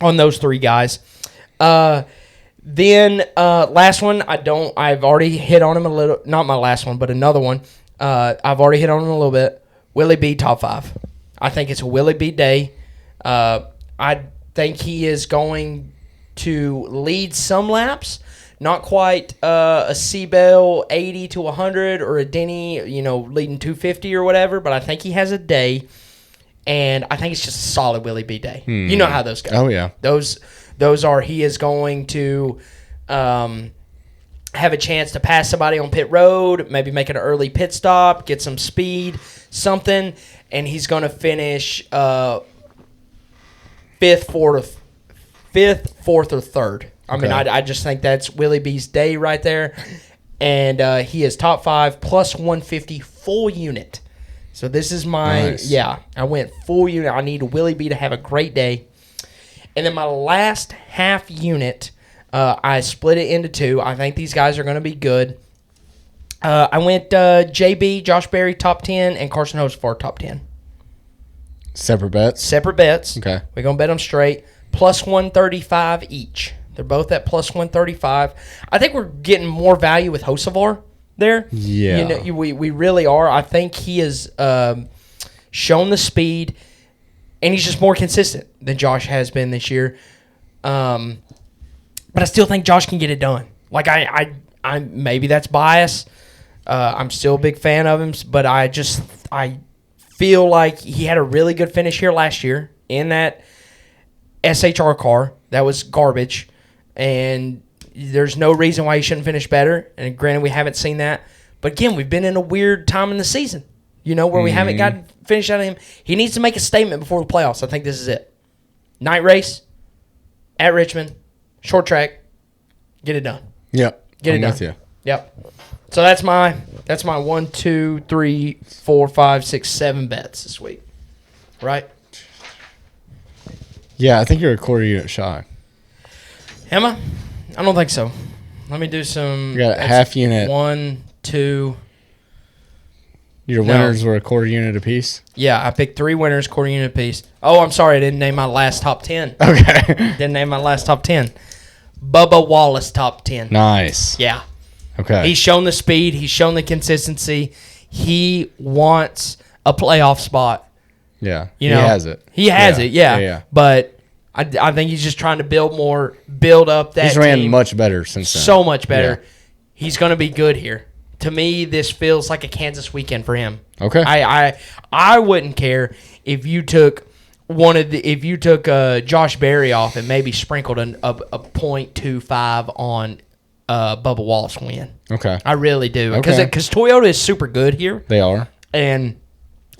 on those 3 guys. Then last one, I've already hit on him a little. Not my last one, but another one. I've already hit on him a little bit. Willie B, top 5. I think it's a Willie B day. I think he is going to lead some laps. Not quite a Seabell 80 to 100 or a Denny, leading 250 or whatever, but I think he has a day, and I think it's just a solid Willie B day. You know how those go. Oh, yeah. Those are, he is going to have a chance to pass somebody on pit road, maybe make an early pit stop, get some speed, something, and he's going to finish 5th, 4th, or 3rd. I mean, I just think that's Willie B's day right there. And he is top 5, plus 150, full unit So this is my, Nice. I went full unit. I need Willie B to have a great day. And then my last half unit, I split it into two. I think these guys are going to be good. I went JB, Josh Berry, top 10, and Carson Hocevar, top 10. Separate bets? Separate bets. Okay. We're going to bet them straight. Plus 135 each. They're both at plus 135. I think we're getting more value with Hocevar there. Yeah. We really are. I think he has shown the speed, and he's just more consistent than Josh has been this year. But I still think Josh can get it done. Like, I maybe that's bias. I'm still a big fan of him, but I feel like he had a really good finish here last year in that SHR car. That was garbage, and there's no reason why he shouldn't finish better. And granted, we haven't seen that. But again, we've been in a weird time in the season, where we haven't gotten finished out of him. He needs to make a statement before the playoffs. I think this is it. Night race at Richmond, short track, get it done. Yep. Get it done. With you. Yep. So that's my 1, 2, 3, 4, 5, 6, 7 bets this week. Right? Yeah, I think you're a quarter unit shy. Am I? I don't think so. Let me do some. You got a half unit. 1, 2. Your winners were a quarter unit apiece? Yeah, I picked 3 winners, quarter unit apiece. Oh, I'm sorry. I didn't name my last top 10. Okay. Didn't name my last top 10. Bubba Wallace top 10. Nice. Yeah. Okay. He's shown the speed. He's shown the consistency. He wants a playoff spot. Yeah. He has it. He has it, yeah. Yeah. But I think he's just trying to build up that He's ran team. much better since then. So much better. Yeah. He's going to be good here. To me, this feels like a Kansas weekend for him. Okay. I wouldn't care if you took Josh Berry off and maybe sprinkled a .25 on Bubba Wallace win. Okay. I really do. Okay. Because Toyota is super good here. They are. And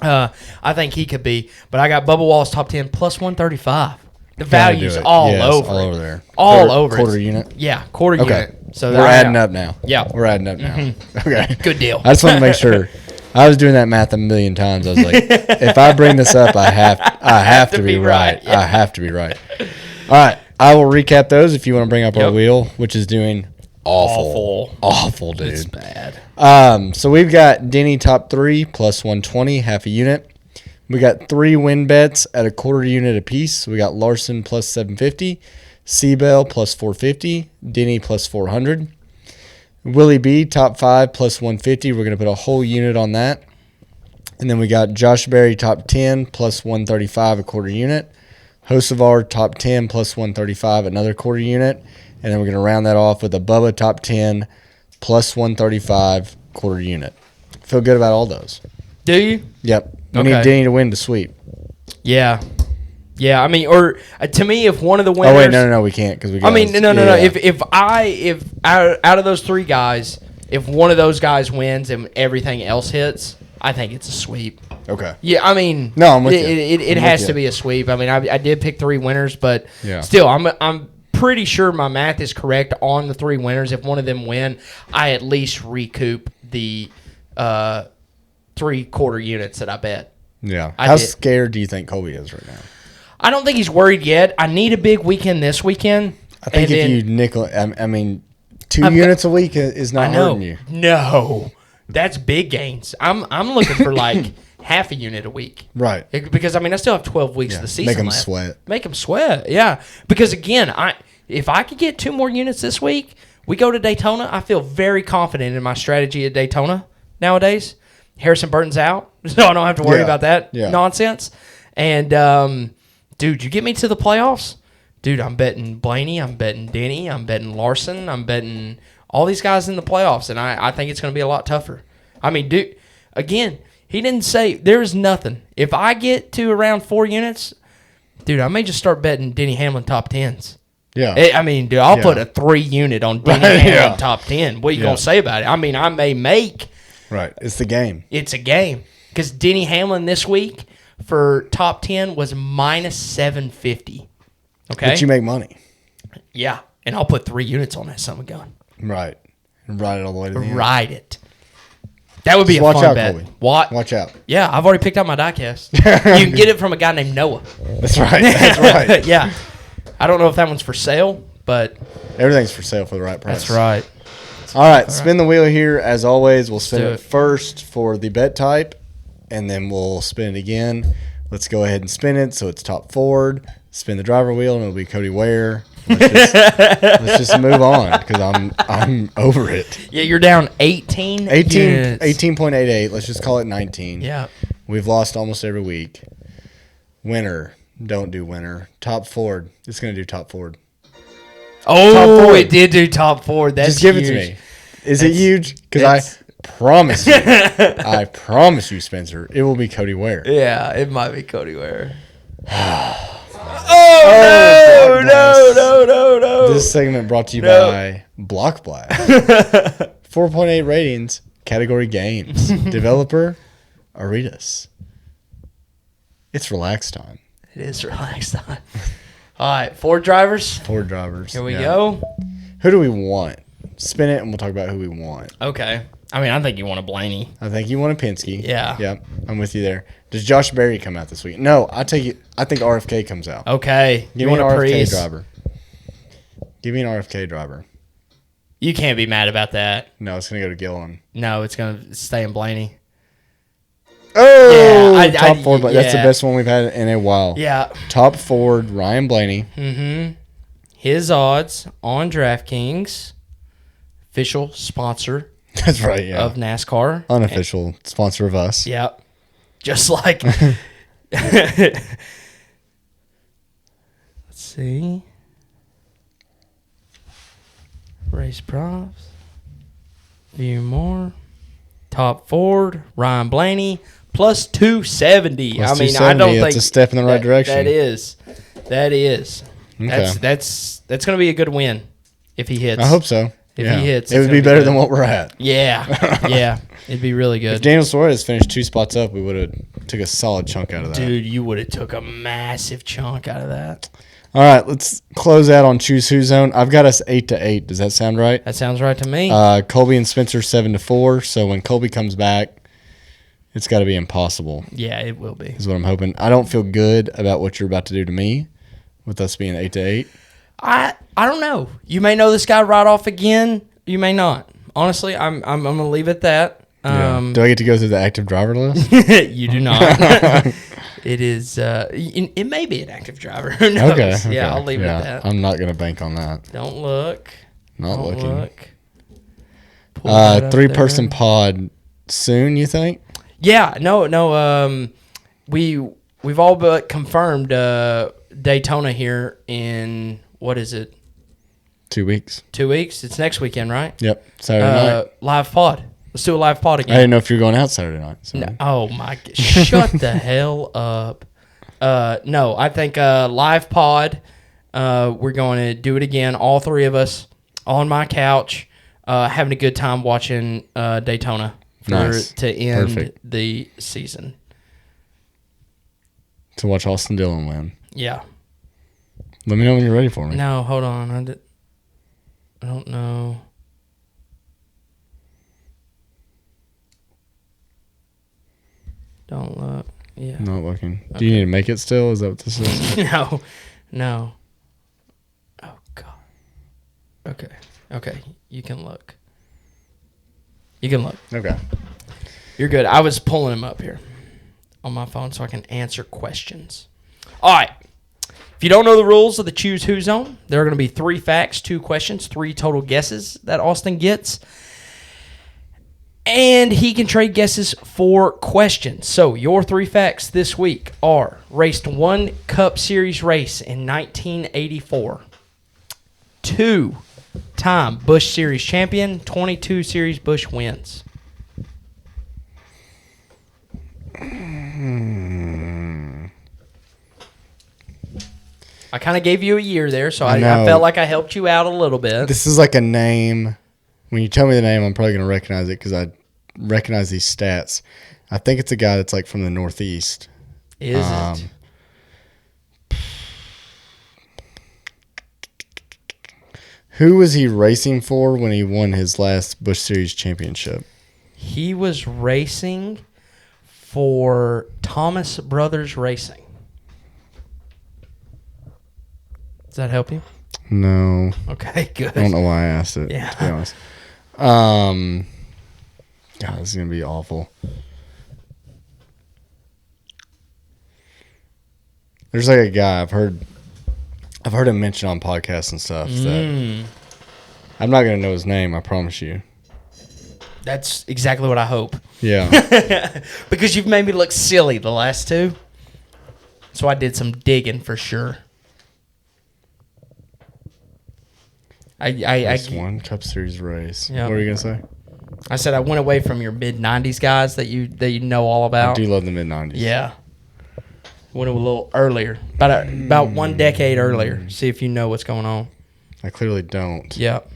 I think he could be. But I got Bubba Wallace top 10 plus 135. The value's all over there. All over Quarter it. unit. Yeah, quarter Okay. unit. So We're adding up now. Yeah. We're adding up now. Okay. Good deal. I just want to make sure. I was doing that math a million times. I was like, if I bring this up, I have to be right. Yeah. I have to be right. All right. I will recap those if you want to bring up our wheel, which is doing awful. Awful, dude. It's bad. So we've got Denny top 3 plus 120, half a unit. We got 3 win bets at a quarter unit apiece. We got Larson plus 750, Seabell plus 450, Denny plus 400. Willie B top 5 plus 150. We're going to put a whole unit on that. And then we got Josh Berry top 10 plus 135, a quarter unit. Hocevar top 10 plus 135, another quarter unit. And then we're going to round that off with a Bubba top 10 plus 135, quarter unit. Feel good about all those. Do you? Yep. We Okay. need Denny to win to sweep. Yeah. Yeah, I mean, or to me, if one of the winners. Oh wait, no, we can't because we. I mean, no. If out of those 3 guys, if one of those guys wins and everything else hits, I think it's a sweep. Okay. Yeah, I mean, No, I'm with you. It I'm has with to you. be a sweep. I mean, I did pick 3 winners, but Yeah. still, I'm pretty sure my math is correct on the 3 winners. If one of them win, I at least recoup the 3 quarter units that I bet. Yeah. I How did. scared do you think Colby is right now? I don't think he's worried yet. I need a big weekend this weekend. I think and if then- you nickel, I mean, 2 units a week is not I know. hurting you. No, that's big gains. I'm looking for like half a unit a week. Right. Because I mean I still have 12 weeks of the season Make them left. sweat. Make them sweat. Yeah. Because again, if I could get 2 more units this week, we go to Daytona. I feel very confident in my strategy at Daytona nowadays. Harrison Burton's out, so I don't have to worry about that nonsense. And dude, you get me to the playoffs, dude. I'm betting Blaney. I'm betting Denny. I'm betting Larson. I'm betting all these guys in the playoffs, and I think it's going to be a lot tougher. I mean, dude, again, he didn't say there's nothing. If I get to around 4 units, dude, I may just start betting Denny Hamlin top 10s. Yeah. I mean, dude, I'll put a 3 unit on Denny Hamlin top 10. What are you going to say about it? I mean, I may make. Right. It's the game. It's a game. Because Denny Hamlin this week for top 10 was minus 750. Okay? But you make money. Yeah. And I'll put 3 units on that son of a gun. Right. And ride it all the way to the end. Ride it. That would be Just a fun bet. Colby. What? Watch out. Yeah, I've already picked out my diecast. You can get it from a guy named Noah. That's right. That's right. Yeah. I don't know if that one's for sale, but Everything's for sale for the right price. that's right. All right, spin the wheel here. As always, we'll spin do it it. first for the bet type, and then we'll spin it again. Let's go ahead and spin it so it's top forward. Spin the driver wheel, and it'll be Cody Ware. Let's just move on because I'm over it. Yeah, you're down 18. 18.88. Let's just call it 19. Yeah. We've lost almost every week. Winner. Don't do winner. Top forward. It's going to do top forward. Oh, it did do top forward. That's Just give huge. it to me. Is it huge? Because I promise you. I promise you, Spencer. It will be Cody Ware. Yeah, it might be Cody Ware. No. This segment brought to you by Block Blast. 4.8 ratings. Category games. Developer, Aritas. It's relax time. It is relaxed time. All right, 4 drivers. 4 drivers. Here we go. Who do we want? Spin it and we'll talk about who we want. Okay. I mean, I think you want a Blaney. I think you want a Penske. Yeah. Yep. I'm with you there. Does Josh Berry come out this week? No, I think RFK comes out. Okay. Give me an RFK driver. Give me an RFK driver. You can't be mad about that. No, it's going to go to Gillen. No, it's going to stay in Blaney. Oh, Yeah, top forward. But that's the yeah. best one we've had in a while. Yeah. Top forward, Ryan Blaney. Mm-hmm. His odds on DraftKings, official sponsor That's right, yeah. of NASCAR. Unofficial sponsor of us. Yep. Just like. Let's see. Race props. View more. Top forward, Ryan Blaney, plus 270. Plus I mean, 270, I don't that's think a step in the right direction. That is. Okay. That's going to be a good win if he hits. I hope so. If he hits, it it's would be gonna be better good. than what we're at. Yeah. Yeah. It'd be really good. If Daniel Suarez finished 2 spots up, we would have took a solid chunk out of that. Dude, you would have took a massive chunk out of that. All right, let's close out on Choose Who Zone. I've got us 8-8. Does that sound right? That sounds right to me. Colby and Spencer 7-4. So when Colby comes back, it's got to be impossible. Yeah, it will be. Is what I'm hoping. I don't feel good about what you're about to do to me, with us being 8-8. I don't know. You may know this guy right off again. You may not. Honestly, I'm gonna leave it at that. Do I get to go through the active driver list? You do not. It is. It may be an active driver. Who knows? Okay. Yeah, I'll leave it at that. I'm not gonna bank on that. Don't look. Not Don't looking. look. Pull that up 3-person there. pod soon. You think? Yeah. No. We've all but confirmed Daytona here in what is it? 2 weeks. 2 weeks. It's next weekend, right? Yep. Saturday night. Live pod. Let's do a live pod I again. didn't know if you were going out Saturday night. So. No, oh my! Shut the hell up. No, I think live pod. We're going to do it again. All 3 of us on my couch, having a good time watching Daytona to end Perfect. the season. To watch Austin Dillon win. Yeah. Let me know when you're ready for me. No, hold on. I don't know. Don't look. Yeah. Not looking. Okay. Do you need to make it still? Is that what this is? No. Oh, God. Okay. You can look. Okay. You're good. I was pulling him up here on my phone so I can answer questions. All right. If you don't know the rules of the Choose Who Zone, there are going to be 3 facts, 2 questions, 3 total guesses that Austin gets. And he can trade guesses for questions. So your 3 facts this week are: raced 1 Cup Series race in 1984. 2-time Busch Series champion, 22 Series Busch wins. I kind of gave you a year there, so I felt like I helped you out a little bit. This is like a name. When you tell me the name, I'm probably going to recognize it because I recognize these stats. I think it's a guy that's like from the Northeast. Is it? Who was he racing for when he won his last Busch Series championship? He was racing for Thomas Brothers Racing. Does that help you? No. Okay, good. I don't know why I asked it, Yeah. to be honest. God, this is going to be awful. There's like a guy I've heard him mention on podcasts and stuff that I'm not going to know his name, I promise you. That's exactly what I hope. Yeah. Because you've made me look silly the last two. So I did some digging for sure. This one Cup Series race. Yeah. What were you going to say? I said I went away from your mid-'90s guys that you know all I about. do love the mid-'90s. Yeah. Went a little earlier. About 1 decade earlier. See if you know what's going on. I clearly don't. Yep.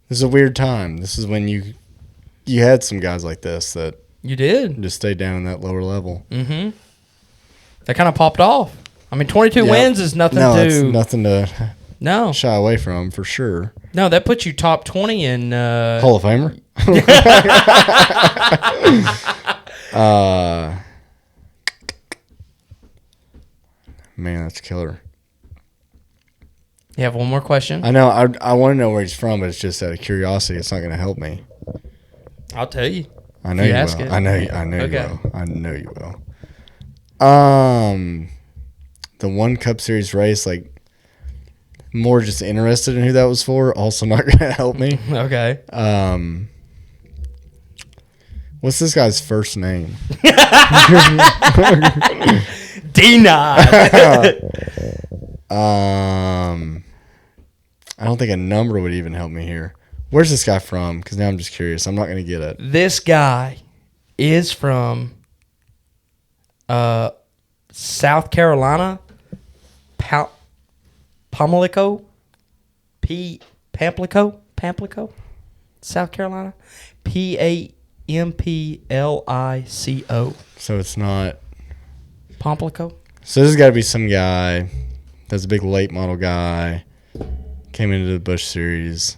This is a weird time. This is when you had some guys like this that You did. just stayed down in that lower level. Mm-hmm. That kind of popped off. I mean, 22 Yep. wins is nothing It's to... nothing to No. shy away from, for sure. No, that puts you top 20 in... Hall of Famer? Man, that's killer. You have one more question? I know. I want to know where he's from, but it's just out of curiosity. It's not going to help me. I'll tell you. I know You you ask will. it. I know Okay. you will. I know you will. The one Cup Series race, like, more just interested in who that was for. Also not going to help me. Okay. What's this guy's first name? Denied. I don't think a number would even help me here. Where's this guy from? Because now I'm just curious. I'm not going to get it. This guy is from South Carolina, Pamlico, Pamplico, South Carolina, Pamplico, So it's not. Pamplico. So this has got to be some guy that's a big late model guy. Came into the Busch Series.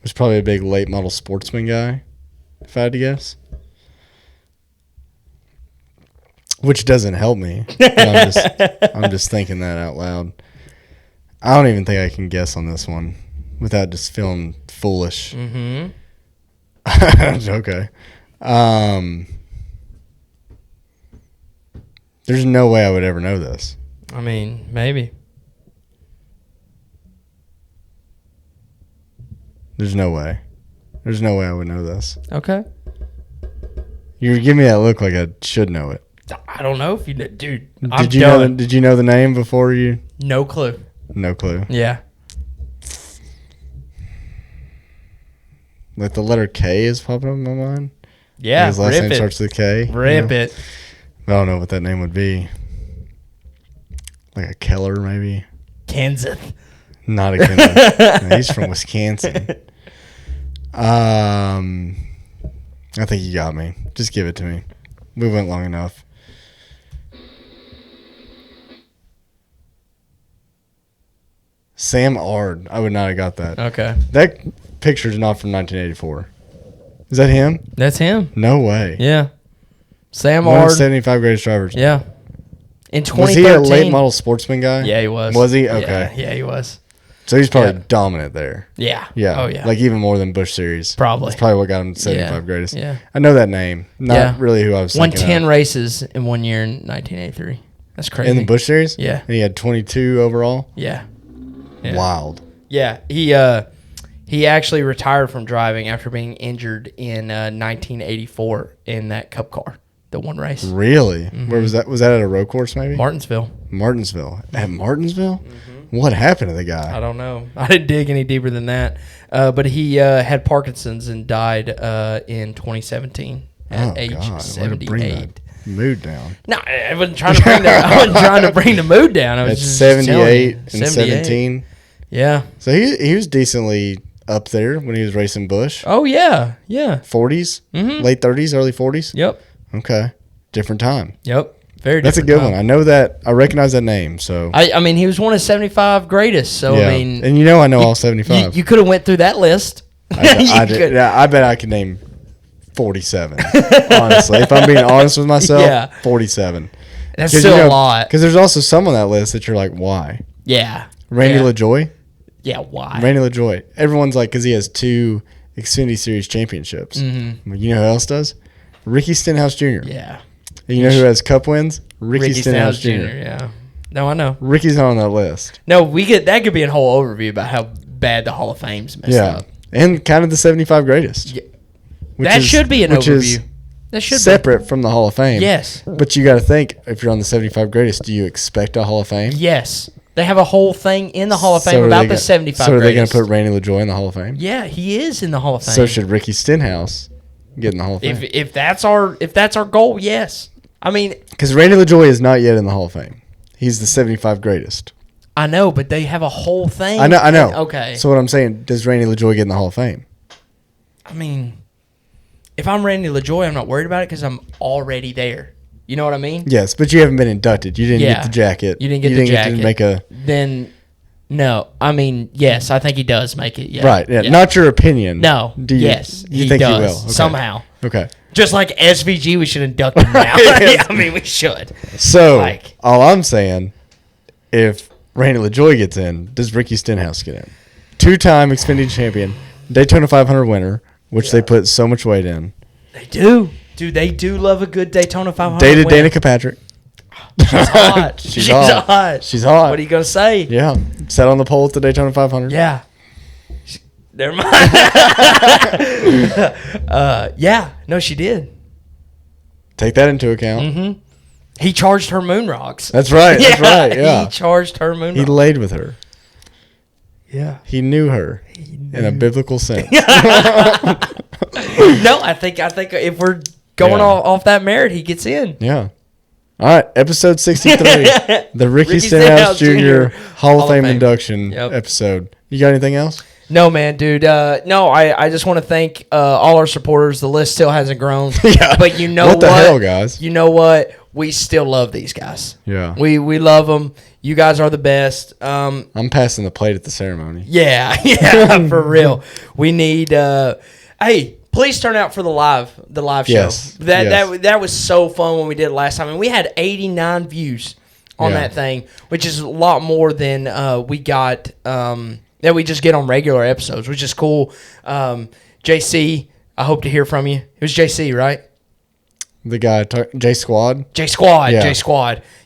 Was probably a big late model sportsman guy, if I had to guess. Which doesn't help me. I'm just thinking that out loud. I don't even think I can guess on this one without just feeling foolish. Mm-hmm. Okay. There's no way I would ever know this. I mean, maybe. There's no way. There's no way I would know this. Okay. You're giving me that look like I should know it. I don't know if you know. Dude, Did you know the name before you? No clue. No clue. Yeah. Like the letter K is popping up in my mind. Yeah. His last Rip name it. starts with a K. Rip it. I don't know what that name would be. Like a Keller, maybe. Kenseth. Not a Keller. No, he's from Wisconsin. I think you got me. Just give it to me. We went long enough. Sam Ard. I would not have got that. Okay. That picture's not from 1984. Is that him? That's him. No way. Yeah. Sam 175 greatest drivers. Yeah. In Was 2013. he a late model sportsman guy? Yeah, he was. Was he? Okay. Yeah, he was. So he's probably dominant there. Yeah. Yeah. Oh, yeah. Like even more than Busch Series. Probably. That's probably what got him to 75 Yeah. greatest. Yeah. I know that name. Not really who I was Won thinking 10 of. races in 1 year in 1983. That's crazy. In the Busch Series? Yeah. And he had 22 overall? Yeah. Yeah. Wild. Yeah. He actually retired from driving after being injured in 1984 in that Cup car, the one race. Really? Where was that? Was that at a road course maybe? Martinsville. Martinsville. At Martinsville? What happened to the guy? I don't know. I didn't dig any deeper than that. But he had Parkinson's and died in 2017 at age Way to bring 78. that mood down. No, I wasn't trying to bring the mood down. I was At just 78 telling and you. 17. Yeah. So he was decently up there when he was racing Busch. Oh yeah. Yeah. 40s? Late 30s, early 40s? Yep. Okay. Different time. Yep. Very. That's a different good time. one. I know that. I recognize that name. So I mean, he was one of 75 greatest. So yeah. I mean, and I know all 75. You could have went through that list. I bet I could name 47. Honestly, if I'm being honest with myself, 47. That's still a lot. Because there's also some on that list that you're like, why? Yeah. Randy LaJoy? Yeah, why? Randy LaJoy. Everyone's like, because he has 2 Xfinity Series championships. Mm-hmm. You know who else does? Ricky Stenhouse Jr. Yeah. And you know who has Cup wins? Ricky Stenhouse Jr. Yeah. No, I know. Ricky's not on that list. No, that could be a whole overview about how bad the Hall of Fame's messed up. And kind of the 75 greatest. Yeah. That should be an overview. That should separate from the Hall of Fame. Yes. But you got to think, if you're on the 75 greatest, do you expect a Hall of Fame? Yes. They have a whole thing in the Hall of Fame about the 75 greatest. So are they going to put Randy LaJoy in the Hall of Fame? Yeah, he is in the Hall of Fame. So should Ricky Stenhouse get in the Hall of Fame? If that's our goal, yes. I mean, because Randy LaJoy is not yet in the Hall of Fame. He's the 75 greatest. I know, but they have a whole thing. I know. Okay. So what I'm saying, does Randy LaJoy get in the Hall of Fame? I mean, if I'm Randy LaJoy, I'm not worried about it because I'm already there. You know what I mean? Yes, but you haven't been inducted. You didn't get the jacket. You didn't get the jacket. Get to make Then, no. I mean, yes, I think he does make it. Yeah. Right. Yeah. Not your opinion. No. Yes. You think does, he will? Okay. Somehow. Okay. Just like SVG, we should induct him now. I mean, we should. So, all I'm saying, if Randy LaJoy gets in, does Ricky Stenhouse get in? 2-time Xfinity champion, Daytona 500 winner, which they put so much weight in. They do. Dude, they do love a good Daytona 500 Dated winner. Danica Patrick. She's hot. She's hot. She's hot. What are you going to say? Yeah. Sat on the pole at the Daytona 500. Yeah. Never mind. Yeah. No, she did. Take that into account. Mm-hmm. He charged her moon rocks. That's right. That's right. Yeah. He charged her moon rocks. He laid with her. Yeah. He knew her in a biblical sense. No, I think if we're going off that merit, he gets in. Yeah. All right, episode 63, the Ricky Stenhouse Jr. Hall of Fame induction episode. You got anything else? No, man, dude. No, I just want to thank all our supporters. The list still hasn't grown. But you know what? What the hell, guys? You know what? We still love these guys. Yeah. We love them. You guys are the best. I'm passing the plate at the ceremony. Yeah, for real. We need hey, please turn out for the live show. Yes. That was so fun when we did it last time. And we had 89 views on that thing, which is a lot more than we got that we just get on regular episodes, which is cool. JC, I hope to hear from you. It was JC, right? The guy, J Squad? J Squad.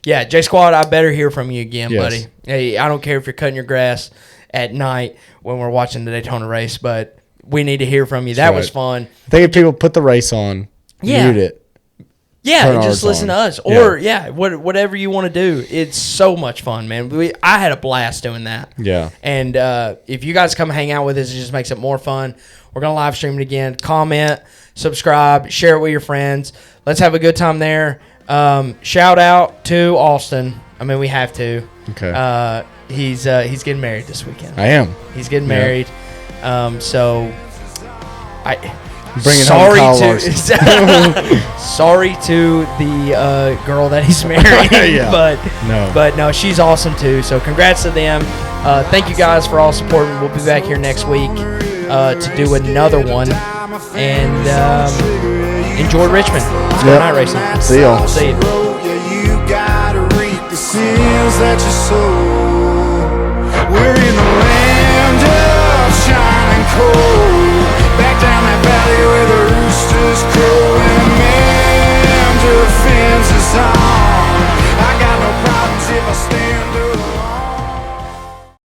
Yeah, J Squad, I better hear from you again, buddy. Hey, I don't care if you're cutting your grass at night when we're watching the Daytona race, but we need to hear from you. That was fun. I think if people put the race on, mute it. Yeah, and just listen to us. Or, whatever you want to do. It's so much fun, man. I had a blast doing that. Yeah. And if you guys come hang out with us, it just makes it more fun. We're going to live stream it again. Comment, subscribe, share it with your friends. Let's have a good time there. Shout out to Austin. I mean, we have to. Okay. He's getting married this weekend. I am. He's getting married. So Bring it home, Kyle Larson. Sorry to the girl that he's marrying, but no, she's awesome too. So congrats to them. Thank you guys for all supporting. We'll be back here next week to do another one, and enjoy Richmond. Let's go night racing. See y'all. See you. You gotta reap the sins that you sow. We're in the land of shining coal.